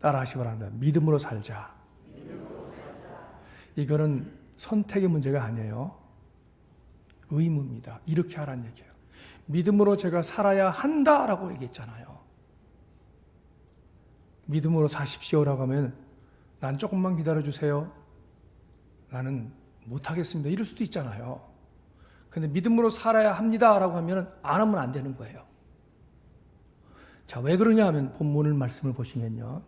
[SPEAKER 2] 따라하시기 바랍니다. 믿음으로 살자. 이거는 선택의 문제가 아니에요. 의무입니다. 이렇게 하라는 얘기예요. 믿음으로 제가 살아야 한다라고 얘기했잖아요. 믿음으로 사십시오라고 하면 난 조금만 기다려주세요. 나는 못하겠습니다. 이럴 수도 있잖아요. 근데 믿음으로 살아야 합니다라고 하면 안 하면 안 되는 거예요. 자, 왜 그러냐 하면 본문을 말씀을 보시면요,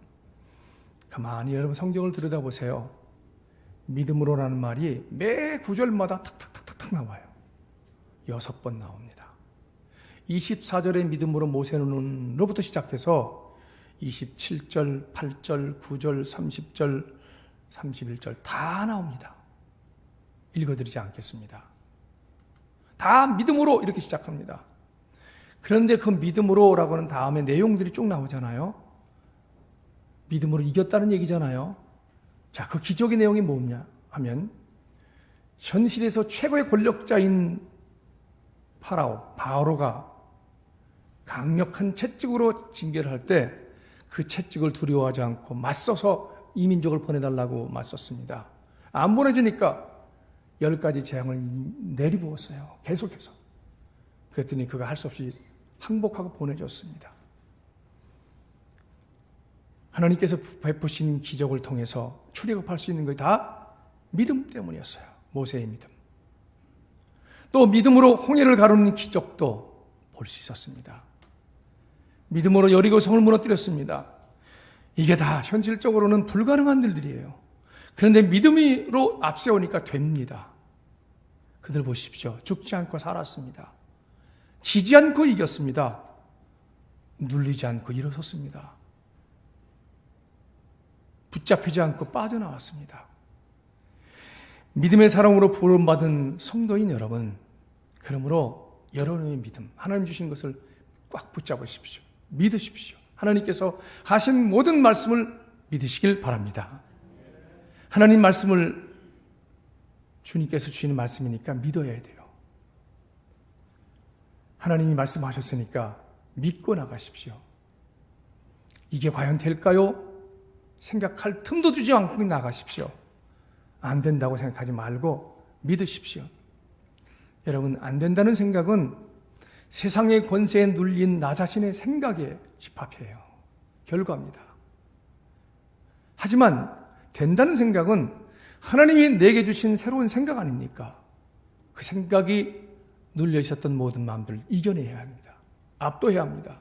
[SPEAKER 2] 가만히 여러분 성경을 들여다보세요. 믿음으로라는 말이 매 구절마다 탁탁탁탁 나와요. 6번 나옵니다. 24절의 믿음으로 모세는로부터 시작해서 27절, 8절, 9절, 30절, 31절 다 나옵니다. 읽어드리지 않겠습니다. 다 믿음으로 이렇게 시작합니다. 그런데 그 믿음으로라고 하는 다음에 내용들이 쭉 나오잖아요. 믿음으로 이겼다는 얘기잖아요. 자, 그 기적의 내용이 뭐냐 하면 현실에서 최고의 권력자인 바로가 강력한 채찍으로 징계를 할 때 그 채찍을 두려워하지 않고 맞서서 이민족을 보내달라고 맞섰습니다. 안 보내주니까 10가지 재앙을 내리부었어요. 계속해서. 그랬더니 그가 할 수 없이 항복하고 보내줬습니다. 하나님께서 베푸신 기적을 통해서 출애굽할 수 있는 것이 다 믿음 때문이었어요. 모세의 믿음. 또 믿음으로 홍해를 가르는 기적도 볼 수 있었습니다. 믿음으로 여리고 성을 무너뜨렸습니다. 이게 다 현실적으로는 불가능한 일들이에요. 그런데 믿음으로 앞세우니까 됩니다. 그들 보십시오. 죽지 않고 살았습니다. 지지 않고 이겼습니다. 눌리지 않고 일어섰습니다. 붙잡히지 않고 빠져나왔습니다. 믿음의 사랑으로 부름받은 성도인 여러분, 그러므로 여러분의 믿음, 하나님 주신 것을 꽉 붙잡으십시오. 믿으십시오. 하나님께서 하신 모든 말씀을 믿으시길 바랍니다. 하나님 말씀을 주님께서 주시는 말씀이니까 믿어야 돼요. 하나님이 말씀하셨으니까 믿고 나가십시오. 이게 과연 될까요? 생각할 틈도 주지 않고 나가십시오. 안 된다고 생각하지 말고 믿으십시오. 여러분, 안 된다는 생각은 세상의 권세에 눌린 나 자신의 생각에 집합해요. 결과입니다. 하지만 된다는 생각은 하나님이 내게 주신 새로운 생각 아닙니까? 그 생각이 눌려 있었던 모든 마음들을 이겨내야 합니다. 압도해야 합니다.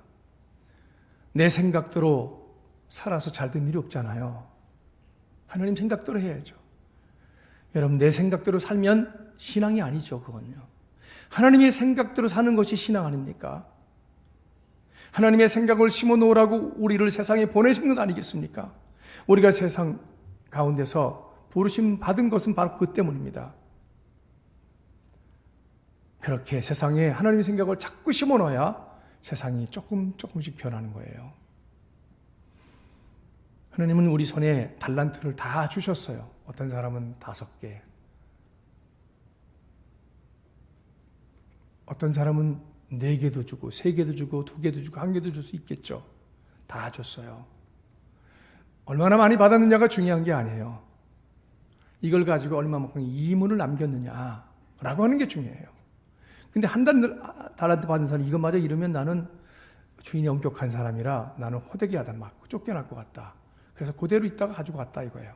[SPEAKER 2] 내 생각대로 살아서 잘 된 일이 없잖아요. 하나님 생각대로 해야죠. 여러분, 내 생각대로 살면 신앙이 아니죠. 그건요. 하나님의 생각대로 사는 것이 신앙 아닙니까? 하나님의 생각을 심어놓으라고 우리를 세상에 보내신 것 아니겠습니까? 우리가 세상 가운데서 부르심 받은 것은 바로 그 때문입니다. 그렇게 세상에 하나님의 생각을 자꾸 심어놓아야 세상이 조금씩 변하는 거예요. 하나님은 우리 손에 달란트를 다 주셨어요. 어떤 사람은 5개, 어떤 사람은 4개도 주고 3개도 주고 2개도 주고 1개도 줄 수 있겠죠. 다 줬어요. 얼마나 많이 받았느냐가 중요한 게 아니에요. 이걸 가지고 얼마만큼 이문을 남겼느냐라고 하는 게 중요해요. 근데 한 달란트 받은 사람이 이것마저 이러면 나는 주인이 엄격한 사람이라 나는 호되게 맞고 쫓겨날 것 같다. 그래서 그대로 있다가 가지고 갔다 이거예요.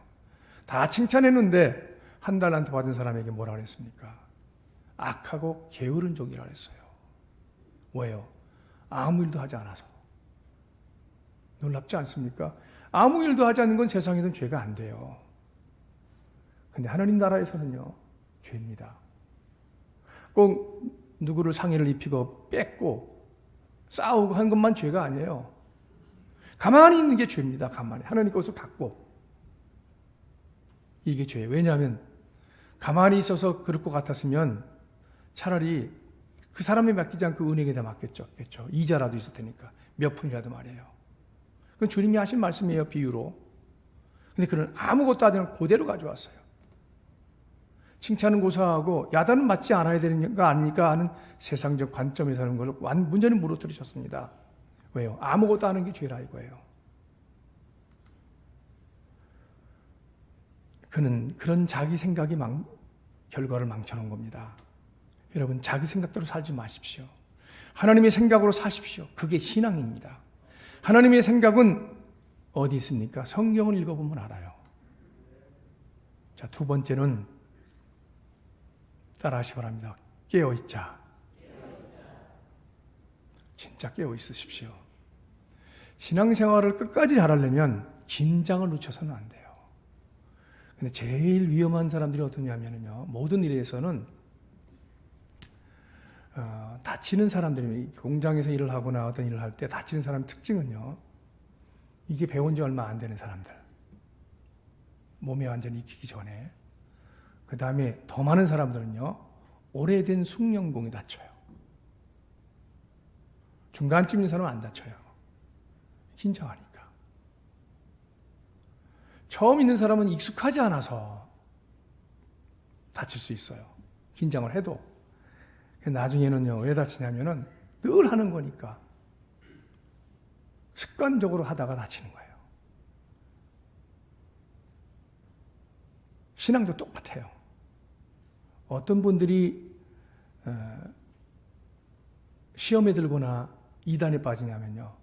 [SPEAKER 2] 다 칭찬했는데 한 달란트 받은 사람에게 뭐라 그랬습니까? 악하고 게으른 종이라 그랬어요. 왜요? 아무 일도 하지 않아서. 놀랍지 않습니까? 아무 일도 하지 않는 건 세상에는 죄가 안 돼요. 근데 하나님 나라에서는요, 죄입니다. 꼭 누구를 상해를 입히고 뺏고 싸우고 한 것만 죄가 아니에요. 가만히 있는 게 죄입니다. 가만히. 하나님 것을 갖고. 이게 죄예요. 왜냐하면 가만히 있어서 그럴 것 같았으면 차라리 그 사람에 맡기지 않고 은행에다 맡겼죠. 그렇죠? 이자라도 있을 테니까. 몇 푼이라도 말이에요. 그건 주님이 하신 말씀이에요. 비유로. 근데 그는 아무것도 하지 않고 그대로 가져왔어요. 칭찬은 고사하고 야단은 맞지 않아야 되는 거 아닙니까 하는 세상적 관점에서 하는 걸 완전히 무너뜨리셨습니다. 왜요? 아무것도 하는 게 죄라 이거예요. 그는 그런 자기 생각이 결과를 망쳐놓은 겁니다. 여러분, 자기 생각대로 살지 마십시오. 하나님의 생각으로 사십시오. 그게 신앙입니다. 하나님의 생각은 어디 있습니까? 성경을 읽어보면 알아요. 자, 두 번째는 따라하시 바랍니다. 깨어있자. 진짜 깨어있으십시오. 신앙생활을 끝까지 잘하려면 긴장을 늦춰서는 안 돼요. 근데 제일 위험한 사람들이 어떠냐면요, 모든 일에서는 다치는 사람들이, 공장에서 일을 하거나 어떤 일을 할 때 다치는 사람 특징은요, 이게 배운 지 얼마 안 되는 사람들, 몸에 완전히 익히기 전에. 그 다음에 더 많은 사람들은요, 오래된 숙련공이 다쳐요. 중간쯤 있는 사람은 안 다쳐요. 긴장하니까. 처음 있는 사람은 익숙하지 않아서 다칠 수 있어요. 긴장을 해도. 나중에는요, 왜 다치냐면은 늘 하는 거니까. 습관적으로 하다가 다치는 거예요. 신앙도 똑같아요. 어떤 분들이 시험에 들거나 이단에 빠지냐면요,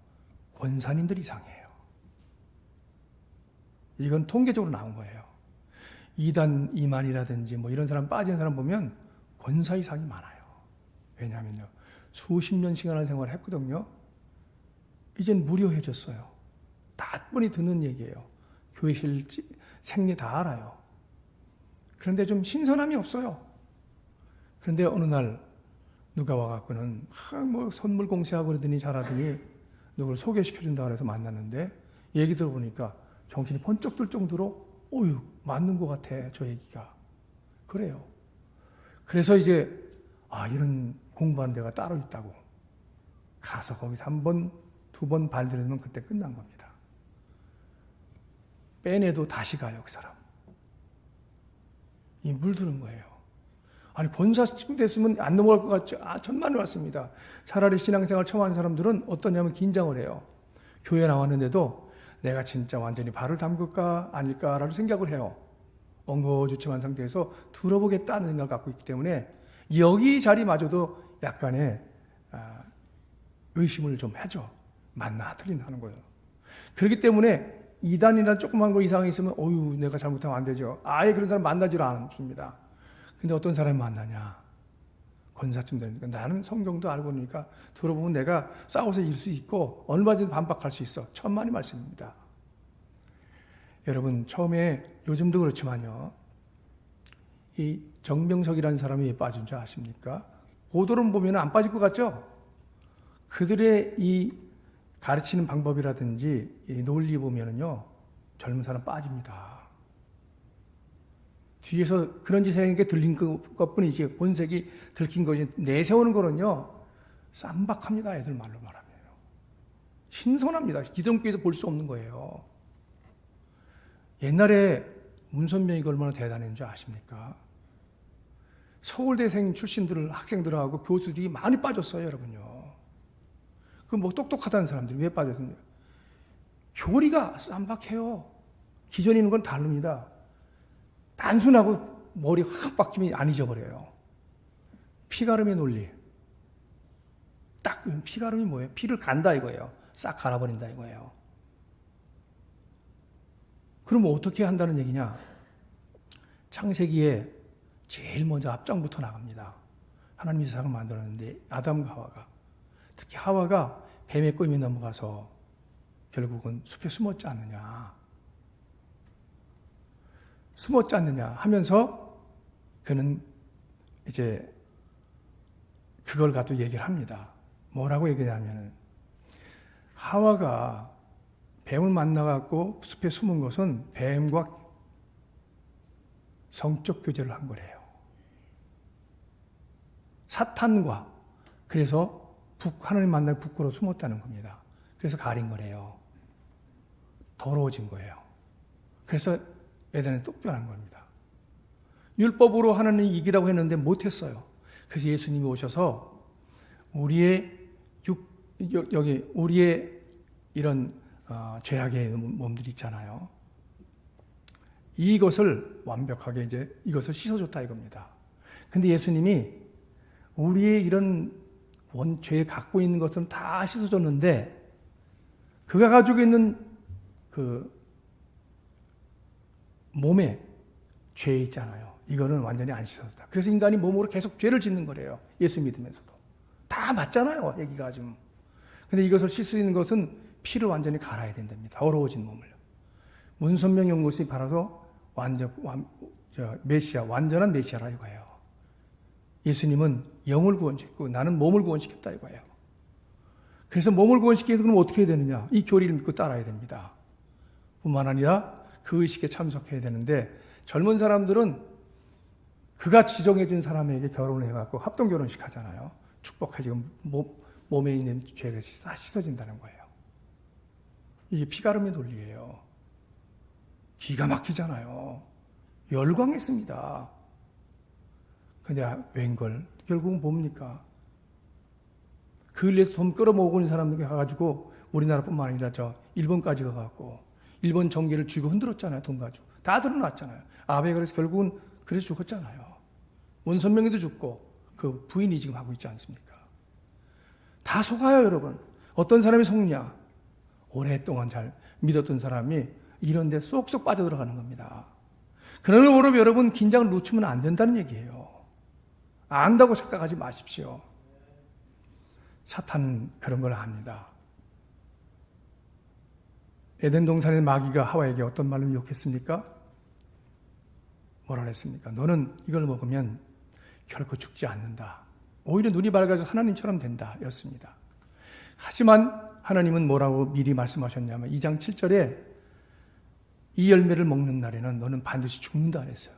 [SPEAKER 2] 권사님들 이상해요. 이건 통계적으로 나온 거예요. 이단 이만이라든지 뭐 이런 사람 빠진 사람 보면 권사 이상이 많아요. 왜냐하면요, 수십 년 시간을 생활을 했거든요. 이젠 무료해졌어요. 다 뻔히 듣는 얘기예요. 교회 실지 생리 다 알아요. 그런데 좀 신선함이 없어요. 그런데 어느 날 누가 와갖고는 뭐 선물 공세하고 그러더니 잘하더니 누구를 소개시켜준다 그래서 만났는데 얘기 들어보니까 정신이 번쩍 들 정도로 어휴, 맞는 것 같아, 저 얘기가. 그래요. 그래서 이제 이런 공부하는 데가 따로 있다고 가서 거기서 한 번, 두 번 발들이면 그때 끝난 겁니다. 빼내도 다시 가요, 그 사람. 이 물드는 거예요. 아니, 권사쯤 됐으면 안 넘어갈 것 같죠? 천만에 왔습니다. 차라리 신앙생활 처음 하는 사람들은 어떠냐면 긴장을 해요. 교회 나왔는데도 내가 진짜 완전히 발을 담글까 아닐까라는 생각을 해요. 엉거주춤한 상태에서 들어보겠다는 생각을 갖고 있기 때문에 여기 자리마저도 약간의 의심을 좀 하죠. 맞나 틀리나 하는 거예요. 그렇기 때문에 이단이나 조그만 거 이상이 있으면 어휴, 내가 잘못하면 안 되죠. 아예 그런 사람 만나지를 않습니다. 근데 어떤 사람이 만나냐? 권사쯤 되니까 나는 성경도 알고 그러니까 들어보면 내가 싸워서 이길 수 있고 얼마든지 반박할 수 있어. 천만의 말씀입니다. 여러분, 처음에 요즘도 그렇지만요, 이 정병석이라는 사람이 왜 빠진 줄 아십니까? 고도론 보면 안 빠질 것 같죠? 그들의 이 가르치는 방법이라든지 이 논리 보면은요, 젊은 사람 빠집니다. 뒤에서 그런 짓 하는 게 들린 것뿐이지 본색이 들킨 거지 내세우는 거는요, 쌈박합니다. 애들 말로 말하면. 신선합니다. 기독교에서 볼 수 없는 거예요. 옛날에 문선명이가 얼마나 대단했는 줄 아십니까? 서울대생 출신들을 학생들하고 교수들이 많이 빠졌어요, 여러분요. 그 뭐 똑똑하다는 사람들이 왜 빠졌습니까? 교리가 쌈박해요. 기존에 있는 건 다릅니다. 단순하고 머리 확 박히면 안 잊어버려요. 피가름의 논리. 딱 피가름이 뭐예요? 피를 간다 이거예요. 싹 갈아버린다 이거예요. 그럼 어떻게 한다는 얘기냐? 창세기에 제일 먼저 앞장부터 나갑니다. 하나님이 세상을 만들었는데 아담과 하와가, 특히 하와가 뱀의 꼬임에 넘어가서 결국은 숲에 숨었지 않느냐. 숨었지 않느냐 하면서 그는 이제 그걸 갖고 얘기를 합니다. 뭐라고 얘기하냐면 하와가 뱀을 만나갖고 숲에 숨은 것은 뱀과 성적 교제를 한 거래요. 사탄과. 그래서 하나님 만나 북으로 숨었다는 겁니다. 그래서 가린 거래요. 더러워진 거예요. 그래서 에덴에 쫓겨난 겁니다. 율법으로 하나님이 이기라고 했는데 못했어요. 그래서 예수님이 오셔서 우리의 이런 죄악의 몸들이 있잖아요. 이것을 완벽하게 이것을 씻어줬다 이겁니다. 근데 예수님이 우리의 이런 원죄에 갖고 있는 것은 다 씻어줬는데 그가 가지고 있는 그 몸에 죄 있잖아요. 이거는 완전히 안 씻어졌다. 그래서 인간이 몸으로 계속 죄를 짓는 거래요. 예수 믿으면서도. 다 맞잖아요. 얘기가 지금. 근데 이것을 씻는 것은 피를 완전히 갈아야 된답니다. 더러워진 몸을. 문선명 연구sĩ 바라서 메시아, 완전한 메시아라 이거예요. 예수님은 영을 구원시키고 나는 몸을 구원시켰다 이거예요. 그래서 몸을 구원시키기 위해서 그럼 어떻게 해야 되느냐? 이 교리를 믿고 따라야 됩니다. 뿐만 아니라 그 의식에 참석해야 되는데 젊은 사람들은 그가 지정해 준 사람에게 결혼을 해갖고 합동결혼식 하잖아요. 축복해 지금 몸에 있는 죄가 다 씻어진다는 거예요. 이게 피가름의 논리예요. 기가 막히잖아요. 열광했습니다. 근데 웬걸 결국은 뭡니까? 근래에서 돈 끌어모으고 있는 사람들이 가가지고 우리나라뿐만 아니라 일본까지 가갖고 일본 정계를 쥐고 흔들었잖아요. 돈 가지고 다 드러났잖아요. 아베가 그래서 결국은 그래서 죽었잖아요. 문선명이도 죽고 그 부인이 지금 하고 있지 않습니까? 다 속아요, 여러분. 어떤 사람이 속냐? 오랫동안 잘 믿었던 사람이 이런 데 쏙쏙 빠져들어가는 겁니다. 그러나 여러분 긴장을 늦추면 안 된다는 얘기예요. 안다고 착각하지 마십시오. 사탄은 그런 걸 압니다. 에덴 동산의 마귀가 하와에게 어떤 말로 유혹했습니까? 뭐라 그랬습니까? 너는 이걸 먹으면 결코 죽지 않는다. 오히려 눈이 밝아서 하나님처럼 된다 였습니다. 하지만 하나님은 뭐라고 미리 말씀하셨냐면 2장 7절에 이 열매를 먹는 날에는 너는 반드시 죽는다 그랬어요.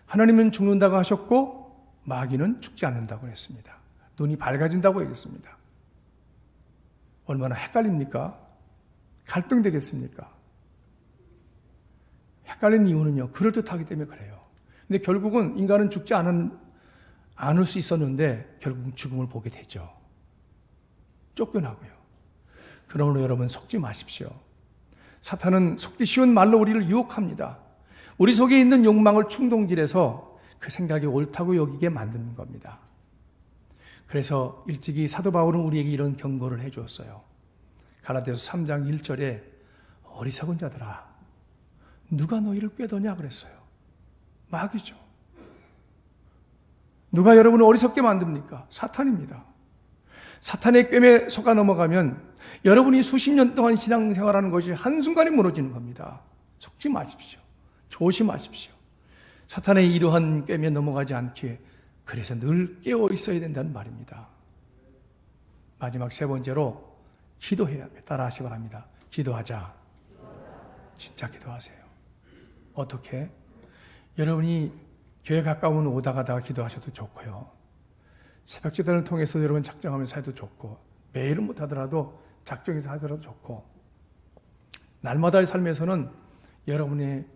[SPEAKER 2] 하나님은 죽는다고 하셨고 마귀는 죽지 않는다고 그랬습니다. 눈이 밝아진다고 얘기했습니다. 얼마나 헷갈립니까? 갈등되겠습니까? 헷갈린 이유는요, 그럴듯하기 때문에 그래요. 근데 결국은 인간은 죽지 않을 수 있었는데 결국은 죽음을 보게 되죠. 쫓겨나고요. 그러므로 여러분 속지 마십시오. 사탄은 속기 쉬운 말로 우리를 유혹합니다. 우리 속에 있는 욕망을 충동질해서 그 생각이 옳다고 여기게 만드는 겁니다. 그래서 일찍이 사도 바울은 우리에게 이런 경고를 해주었어요. 갈라디아서 3장 1절에 어리석은 자들아 누가 너희를 꾀더냐 그랬어요. 마귀죠. 누가 여러분을 어리석게 만듭니까? 사탄입니다. 사탄의 꿰매 속아 넘어가면 여러분이 수십 년 동안 신앙생활하는 것이 한순간에 무너지는 겁니다. 속지 마십시오. 조심하십시오. 사탄의 이러한 꿰매 넘어가지 않게 그래서 늘 깨어 있어야 된다는 말입니다. 마지막 세 번째로 기도해야 합니다. 따라하시기 바랍니다. 기도하자. 진짜 기도하세요. 어떻게? 여러분이 교회 가까운 오다 가다가 기도하셔도 좋고요. 새벽 기도를 통해서 여러분 작정하면서 해도 좋고, 매일은 못하더라도 작정해서 하더라도 좋고, 날마다의 삶에서는 여러분의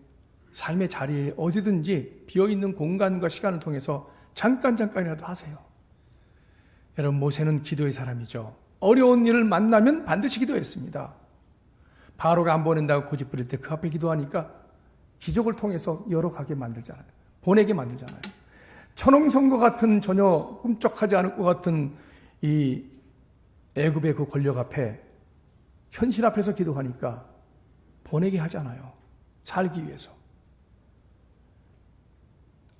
[SPEAKER 2] 삶의 자리에 어디든지 비어있는 공간과 시간을 통해서 잠깐이라도 하세요. 여러분 모세는 기도의 사람이죠. 어려운 일을 만나면 반드시 기도했습니다. 바로가 안 보낸다고 고집부릴 때 그 앞에 기도하니까 기적을 통해서 열어가게 만들잖아요. 보내게 만들잖아요. 천홍성과 같은 전혀 꿈쩍하지 않을 것 같은 이 애굽의 그 권력 앞에 현실 앞에서 기도하니까 보내게 하잖아요. 살기 위해서.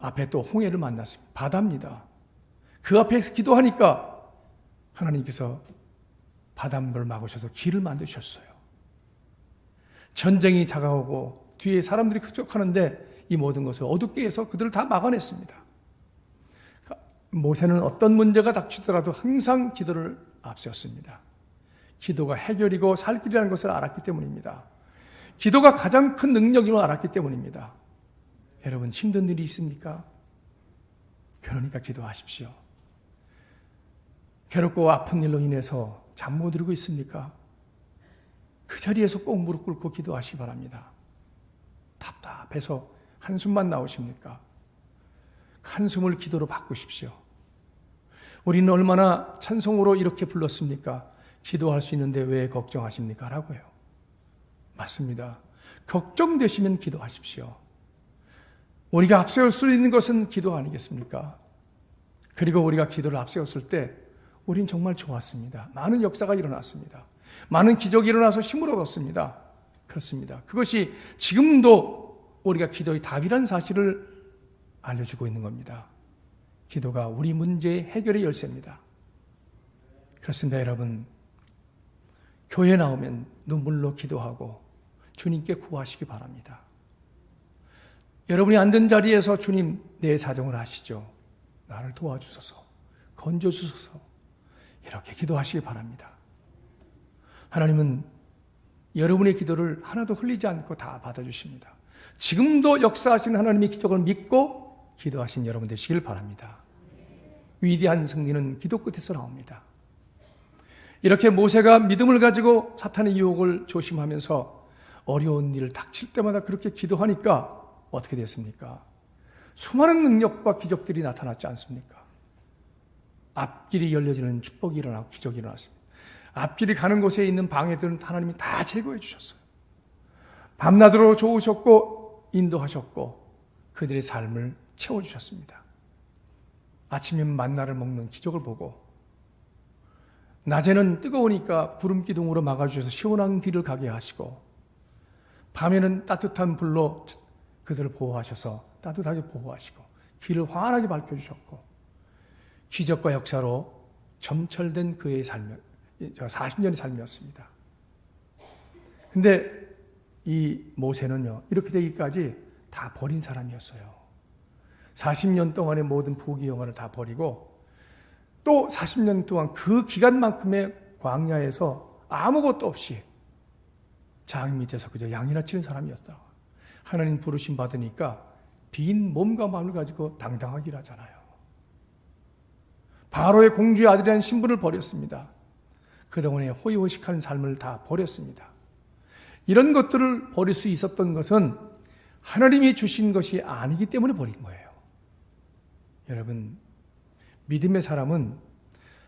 [SPEAKER 2] 앞에 또 홍해를 만났습니다. 바다입니다. 그 앞에서 기도하니까 하나님께서 바닷물을 막으셔서 길을 만드셨어요. 전쟁이 다가오고 뒤에 사람들이 흡족하는데 이 모든 것을 어둡게 해서 그들을 다 막아냈습니다. 모세는 어떤 문제가 닥치더라도 항상 기도를 앞세웠습니다. 기도가 해결이고 살 길이라는 것을 알았기 때문입니다. 기도가 가장 큰 능력임을 알았기 때문입니다. 여러분, 힘든 일이 있습니까? 그러니까 기도하십시오. 괴롭고 아픈 일로 인해서 잠 못 이루고 있습니까? 그 자리에서 꼭 무릎 꿇고 기도하시기 바랍니다. 답답해서 한숨만 나오십니까? 한숨을 기도로 바꾸십시오. 우리는 얼마나 찬송으로 이렇게 불렀습니까? 기도할 수 있는데 왜 걱정하십니까? 라고요. 맞습니다. 걱정되시면 기도하십시오. 우리가 앞세울 수 있는 것은 기도 아니겠습니까? 그리고 우리가 기도를 앞세웠을 때 우린 정말 좋았습니다. 많은 역사가 일어났습니다. 많은 기적이 일어나서 힘을 얻었습니다. 그렇습니다. 그것이 지금도 우리가 기도의 답이라는 사실을 알려주고 있는 겁니다. 기도가 우리 문제의 해결의 열쇠입니다. 그렇습니다, 여러분. 교회에 나오면 눈물로 기도하고 주님께 구하시기 바랍니다. 여러분이 앉은 자리에서 주님, 내 사정을 아시죠? 나를 도와주소서, 건져주소서, 이렇게 기도하시기 바랍니다. 하나님은 여러분의 기도를 하나도 흘리지 않고 다 받아주십니다. 지금도 역사하신 하나님의 기적을 믿고 기도하신 여러분 되시길 바랍니다. 위대한 승리는 기도 끝에서 나옵니다. 이렇게 모세가 믿음을 가지고 사탄의 유혹을 조심하면서 어려운 일을 닥칠 때마다 그렇게 기도하니까 어떻게 됐습니까? 수많은 능력과 기적들이 나타났지 않습니까? 앞길이 열려지는 축복이 일어나고 기적이 일어났습니다. 앞길이 가는 곳에 있는 방해들은 하나님이 다 제거해 주셨어요. 밤낮으로 좋으셨고 인도하셨고 그들의 삶을 채워주셨습니다. 아침이면 만나를 먹는 기적을 보고 낮에는 뜨거우니까 구름 기둥으로 막아주셔서 시원한 길을 가게 하시고 밤에는 따뜻한 불로 그들을 보호하셔서 따뜻하게 보호하시고 길을 환하게 밝혀주셨고 기적과 역사로 점철된 그의 삶, 40년의 삶이었습니다. 근데 이 모세는요, 이렇게 되기까지 다 버린 사람이었어요. 40년 동안의 모든 부귀 영화를 다 버리고 또 40년 동안 그 기간만큼의 광야에서 아무것도 없이 장 밑에서 그저 양이나 치는 사람이었다. 하나님 부르심 받으니까 빈 몸과 마음을 가지고 당당하게 일하잖아요. 바로의 공주의 아들이라는 신분을 버렸습니다. 그동안의 호의호식한 삶을 다 버렸습니다. 이런 것들을 버릴 수 있었던 것은 하나님이 주신 것이 아니기 때문에 버린 거예요. 여러분, 믿음의 사람은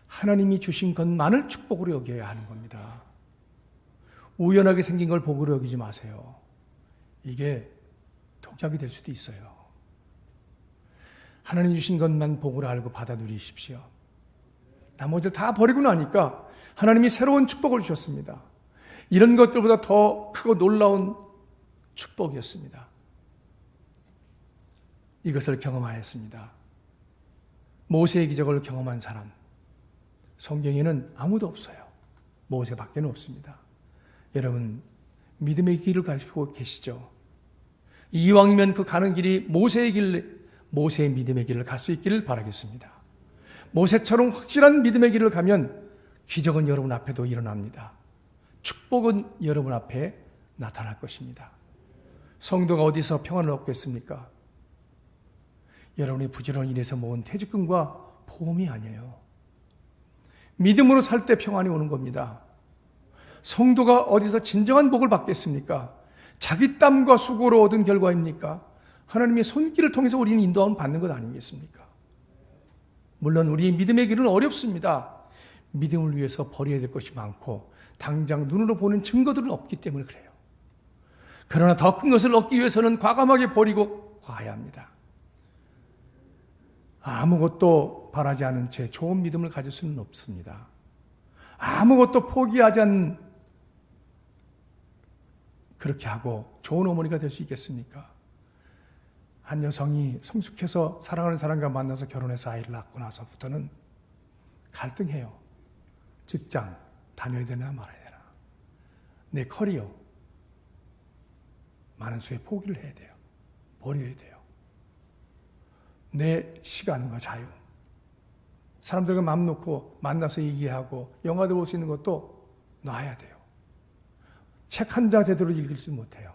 [SPEAKER 2] 하나님이 주신 것만을 축복으로 여겨야 하는 겁니다. 우연하게 생긴 걸 복으로 여기지 마세요. 이게 독약이 될 수도 있어요. 하나님 주신 것만 복으로 알고 받아 누리십시오. 나머지를 다 버리고 나니까 하나님이 새로운 축복을 주셨습니다. 이런 것들보다 더 크고 놀라운 축복이었습니다. 이것을 경험하였습니다. 모세의 기적을 경험한 사람, 성경에는 아무도 없어요. 모세밖에는 없습니다. 여러분, 믿음의 길을 가지고 계시죠? 이왕이면 그 가는 길이 모세의 길, 모세의 믿음의 길을 갈 수 있기를 바라겠습니다. 모세처럼 확실한 믿음의 길을 가면 기적은 여러분 앞에도 일어납니다. 축복은 여러분 앞에 나타날 것입니다. 성도가 어디서 평안을 얻겠습니까? 여러분이 부지런히 일해서 모은 퇴직금과 보험이 아니에요. 믿음으로 살 때 평안이 오는 겁니다. 성도가 어디서 진정한 복을 받겠습니까? 자기 땀과 수고로 얻은 결과입니까? 하나님의 손길을 통해서 우리는 인도함을 받는 것 아니겠습니까? 물론 우리의 믿음의 길은 어렵습니다. 믿음을 위해서 버려야 될 것이 많고 당장 눈으로 보는 증거들은 없기 때문에 그래요. 그러나 더 큰 것을 얻기 위해서는 과감하게 버리고 가야 합니다. 아무것도 바라지 않은 채 좋은 믿음을 가질 수는 없습니다. 아무것도 포기하지 않는 그렇게 하고 좋은 어머니가 될 수 있겠습니까? 한 여성이 성숙해서 사랑하는 사람과 만나서 결혼해서 아이를 낳고 나서부터는 갈등해요. 직장 다녀야 되나 말아야 되나, 내 커리어, 많은 수의 포기를 해야 돼요. 버려야 돼요. 내 시간과 자유. 사람들과 마음 놓고 만나서 얘기하고 영화도 볼 수 있는 것도 놔야 돼요. 책 한 장 제대로 읽지 못해요.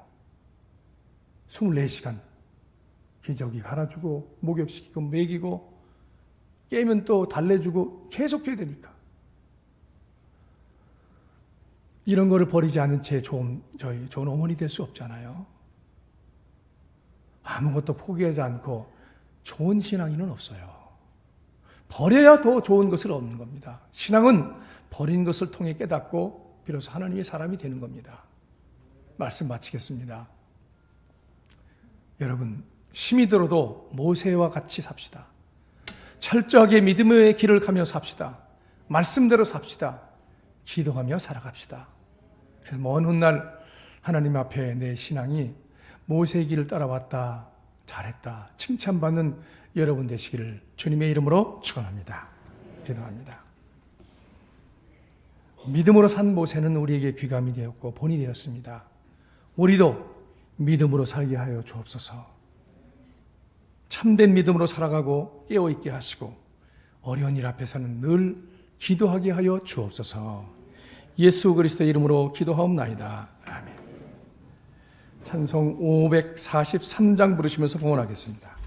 [SPEAKER 2] 24시간 기저귀 갈아주고 목욕시키고 먹이고 깨면 또 달래주고 계속 해야 되니까. 이런 거를 버리지 않은 채 좋은 어머니 될 수 없잖아요. 아무것도 포기하지 않고 좋은 신앙인은 없어요. 버려야 더 좋은 것을 얻는 겁니다. 신앙은 버린 것을 통해 깨닫고 비로소 하나님의 사람이 되는 겁니다. 말씀 마치겠습니다. 여러분, 힘이 들어도 모세와 같이 삽시다. 철저하게 믿음의 길을 가며 삽시다. 말씀대로 삽시다. 기도하며 살아갑시다. 그래서 먼 훗날 하나님 앞에 내 신앙이 모세의 길을 따라왔다, 잘했다, 칭찬받는 여러분 되시기를 주님의 이름으로 축원합니다. 기도합니다. 믿음으로 산 모세는 우리에게 귀감이 되었고 본이 되었습니다. 우리도 믿음으로 살게 하여 주옵소서. 참된 믿음으로 살아가고 깨어있게 하시고 어려운 일 앞에서는 늘 기도하게 하여 주옵소서. 예수 그리스도의 이름으로 기도하옵나이다. 아멘. 찬송 543장 부르시면서 봉헌하겠습니다.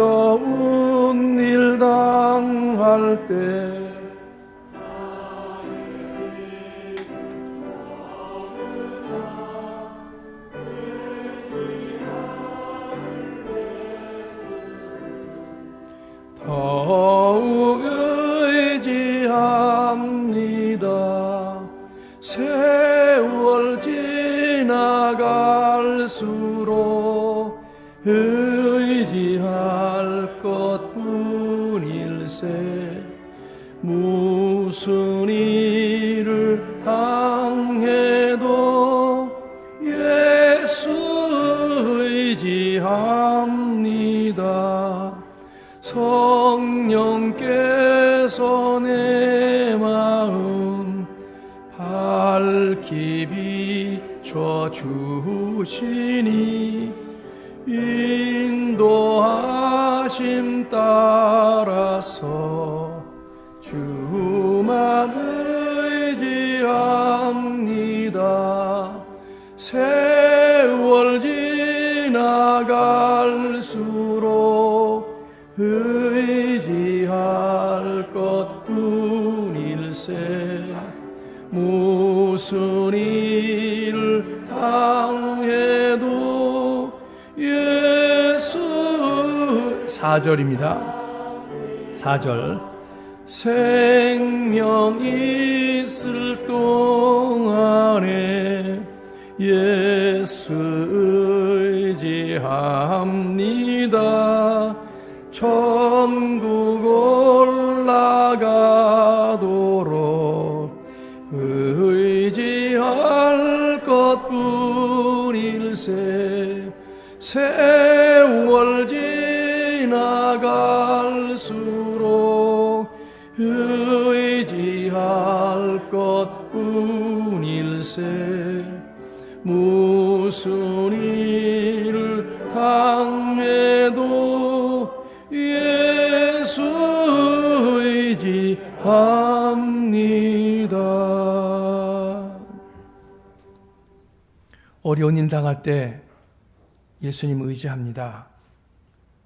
[SPEAKER 2] 어려운 일 당할 때 더욱 의지합니다. 세월 지나갈수록 의지할 것뿐일세. 무슨 일을 당해도 예수 의지합니다. 성령께서 내 마음 밝히 비춰주시니 인도하심 따라서 주만 의지합니다. 세월 지나갈수록 의지할 것뿐일세. 무슨 일을 당해도 예수 4절입니다. 4절 생명 있을 동안에 예수 의지합니다. 천국 올라가도록 의지할 것뿐일세. 세월 지나갈수록 의지할 것뿐일세. 무슨 일을 당해도 예수 의지합니다. 어려운 일 당할 때 예수님 의지합니다.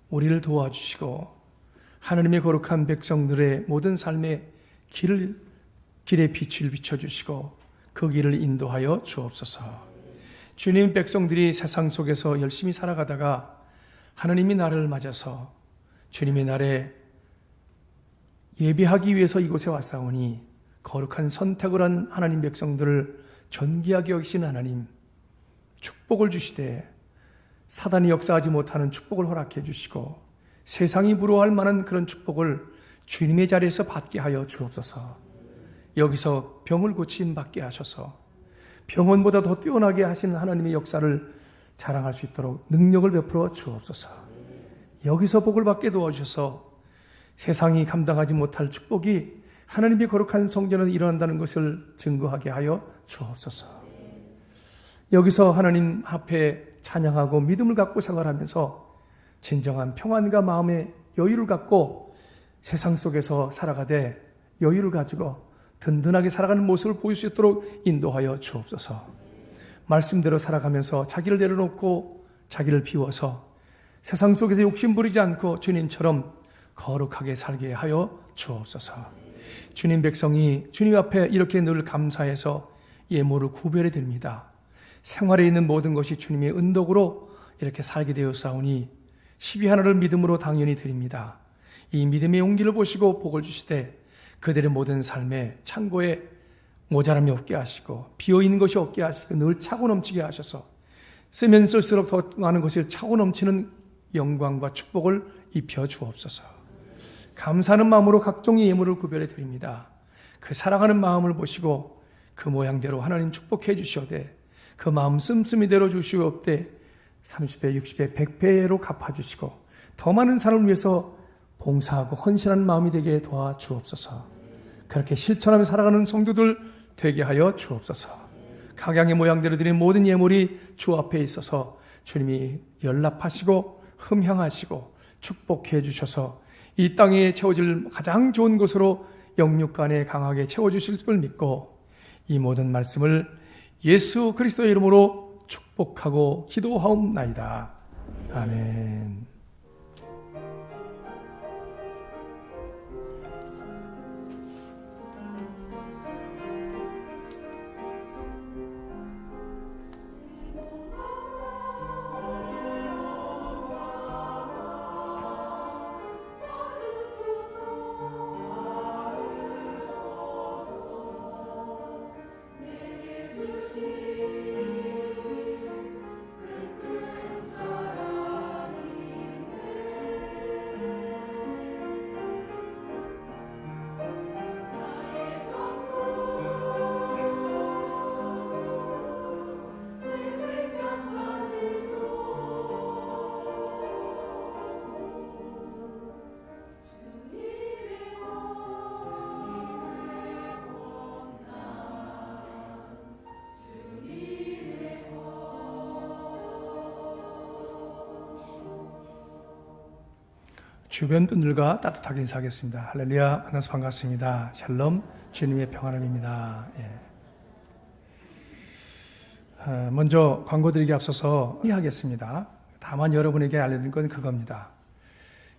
[SPEAKER 2] 우리를 도와주시고 하나님의 거룩한 백성들의 모든 삶의 길에 빛을 비춰주시고 그 길을 인도하여 주옵소서. 주님 백성들이 세상 속에서 열심히 살아가다가 하나님이 나를 맞아서 주님의 날에 예배하기 위해서 이곳에 왔사오니 거룩한 선택을 한 하나님 백성들을 존귀하게 여기신 하나님, 축복을 주시되 사단이 역사하지 못하는 축복을 허락해 주시고 세상이 부러워할 만한 그런 축복을 주님의 자리에서 받게 하여 주옵소서. 여기서 병을 고침 받게 하셔서 병원보다 더 뛰어나게 하시는 하나님의 역사를 자랑할 수 있도록 능력을 베풀어 주옵소서. 여기서 복을 받게 도와주셔서 세상이 감당하지 못할 축복이 하나님의 거룩한 성전에 일어난다는 것을 증거하게 하여 주옵소서. 여기서 하나님 앞에 찬양하고 믿음을 갖고 생활하면서 진정한 평안과 마음의 여유를 갖고 세상 속에서 살아가되 여유를 가지고 든든하게 살아가는 모습을 보일 수 있도록 인도하여 주옵소서. 말씀대로 살아가면서 자기를 내려놓고 자기를 비워서 세상 속에서 욕심 부리지 않고 주님처럼 거룩하게 살게 하여 주옵소서. 주님 백성이 주님 앞에 이렇게 늘 감사해서 예물을 구별해 드립니다. 생활에 있는 모든 것이 주님의 은덕으로 이렇게 살게 되었사오니 12하나를 믿음으로 당연히 드립니다. 이 믿음의 용기를 보시고 복을 주시되 그들의 모든 삶에 창고에 모자람이 없게 하시고 비어있는 것이 없게 하시고 늘 차고 넘치게 하셔서 쓰면 쓸수록 더 많은 것을 차고 넘치는 영광과 축복을 입혀 주옵소서. 감사하는 마음으로 각종의 예물을 구별해 드립니다. 그 사랑하는 마음을 보시고 그 모양대로 하나님 축복해 주시오되 그 마음 씀씀이대로 주시옵되 30배, 60배, 100배로 갚아주시고 더 많은 사람을 위해서 봉사하고 헌신하는 마음이 되게 도와주옵소서. 그렇게 실천하며 살아가는 성도들 되게 하여 주옵소서. 각양의 모양대로 드린 모든 예물이 주 앞에 있어서 주님이 연락하시고 흠향하시고 축복해 주셔서 이 땅에 채워질 가장 좋은 것으로 영육간에 강하게 채워주실 걸 믿고 이 모든 말씀을 예수 그리스도의 이름으로 축복하고 기도하옵나이다. 아멘. 주변 분들과 따뜻하게 인사하겠습니다. 할렐루야, 만나서 반갑습니다. 샬롬, 주님의 평안함입니다. 먼저 광고 드리기 앞서서 하겠습니다. 다만 여러분에게 알려드릴 건 그겁니다.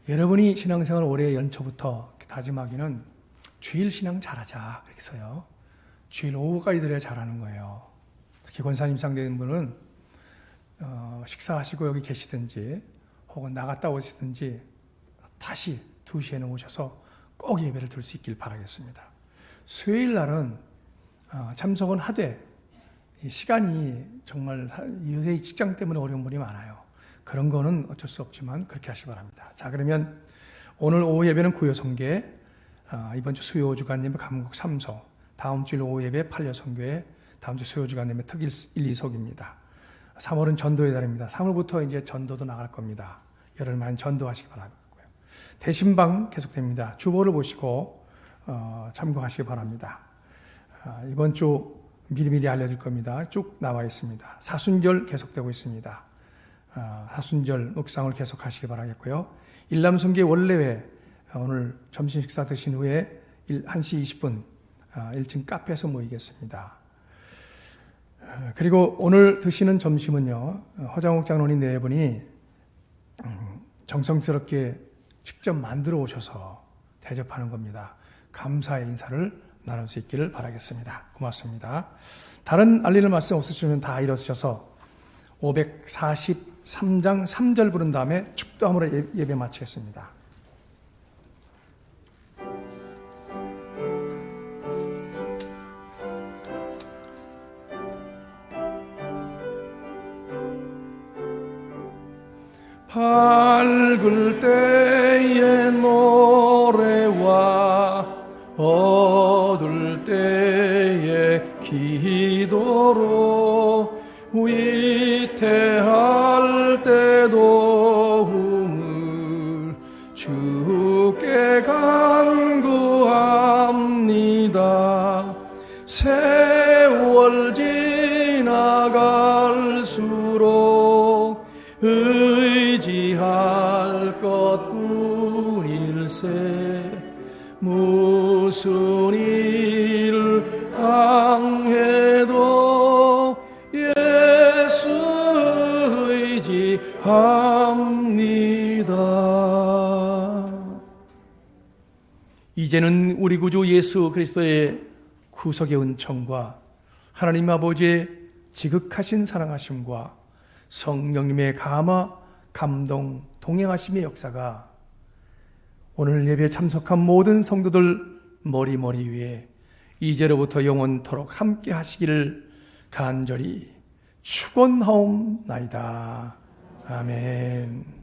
[SPEAKER 2] 여러분이 신앙생활 올해 연초부터 다짐하기는 주일 신앙 잘하자 그렇게 써요. 주일 오후까지 들어야 잘하는 거예요. 특히 권사님 상대된 분은 식사하시고 여기 계시든지 혹은 나갔다 오시든지 다시 2시에는 오셔서 꼭 예배를 드릴 수 있길 바라겠습니다. 수요일 날은 참석은 하되 시간이 정말 요새 직장 때문에 어려운 분이 많아요. 그런 거는 어쩔 수 없지만 그렇게 하시기 바랍니다. 자, 그러면 오늘 오후 예배는 구요성계, 이번 주 수요 주간 예배 감곡 3소, 다음 주 오후 예배 팔려성교회, 다음 주 수요 주간 예배 특일 1, 2석입니다. 3월은 전도의 달입니다. 3월부터 이제 전도도 나갈 겁니다. 여러분 많이 전도하시기 바랍니다. 대신방 계속됩니다. 주보를 보시고 참고하시기 바랍니다. 이번 주 미리미리 알려줄 겁니다. 쭉 나와 있습니다. 사순절 계속되고 있습니다. 사순절 묵상을 계속하시기 바라겠고요. 일남성계 원래회 오늘 점심 식사 드신 후에 1시 20분 1층 카페에서 모이겠습니다. 그리고 오늘 드시는 점심은요, 허장욱 장로님 네 분이 정성스럽게 직접 만들어 오셔서 대접하는 겁니다. 감사의 인사를 나눌 수 있기를 바라겠습니다. 고맙습니다. 다른 알리는 말씀 없으시면 다 일어서셔서 543장 3절 부른 다음에 축도함으로 예배 마치겠습니다. 밝을 때의 노래와 어두울 때의 길 이토록 위태할 때도 hum을 주께 간구합니다. 세월 지나갈수록 의지할 것뿐일세. 무슨 일을 당해도 예수 의지합니다. 이제는 우리 구주 예수 그리스도의 구속의 은총과 하나님 아버지의 지극하신 사랑하심과 성령님의 감화, 감동, 동행하심의 역사가 오늘 예배에 참석한 모든 성도들 머리 위에 이제로부터 영원토록 함께 하시기를 간절히 축원하옵나이다. 아멘.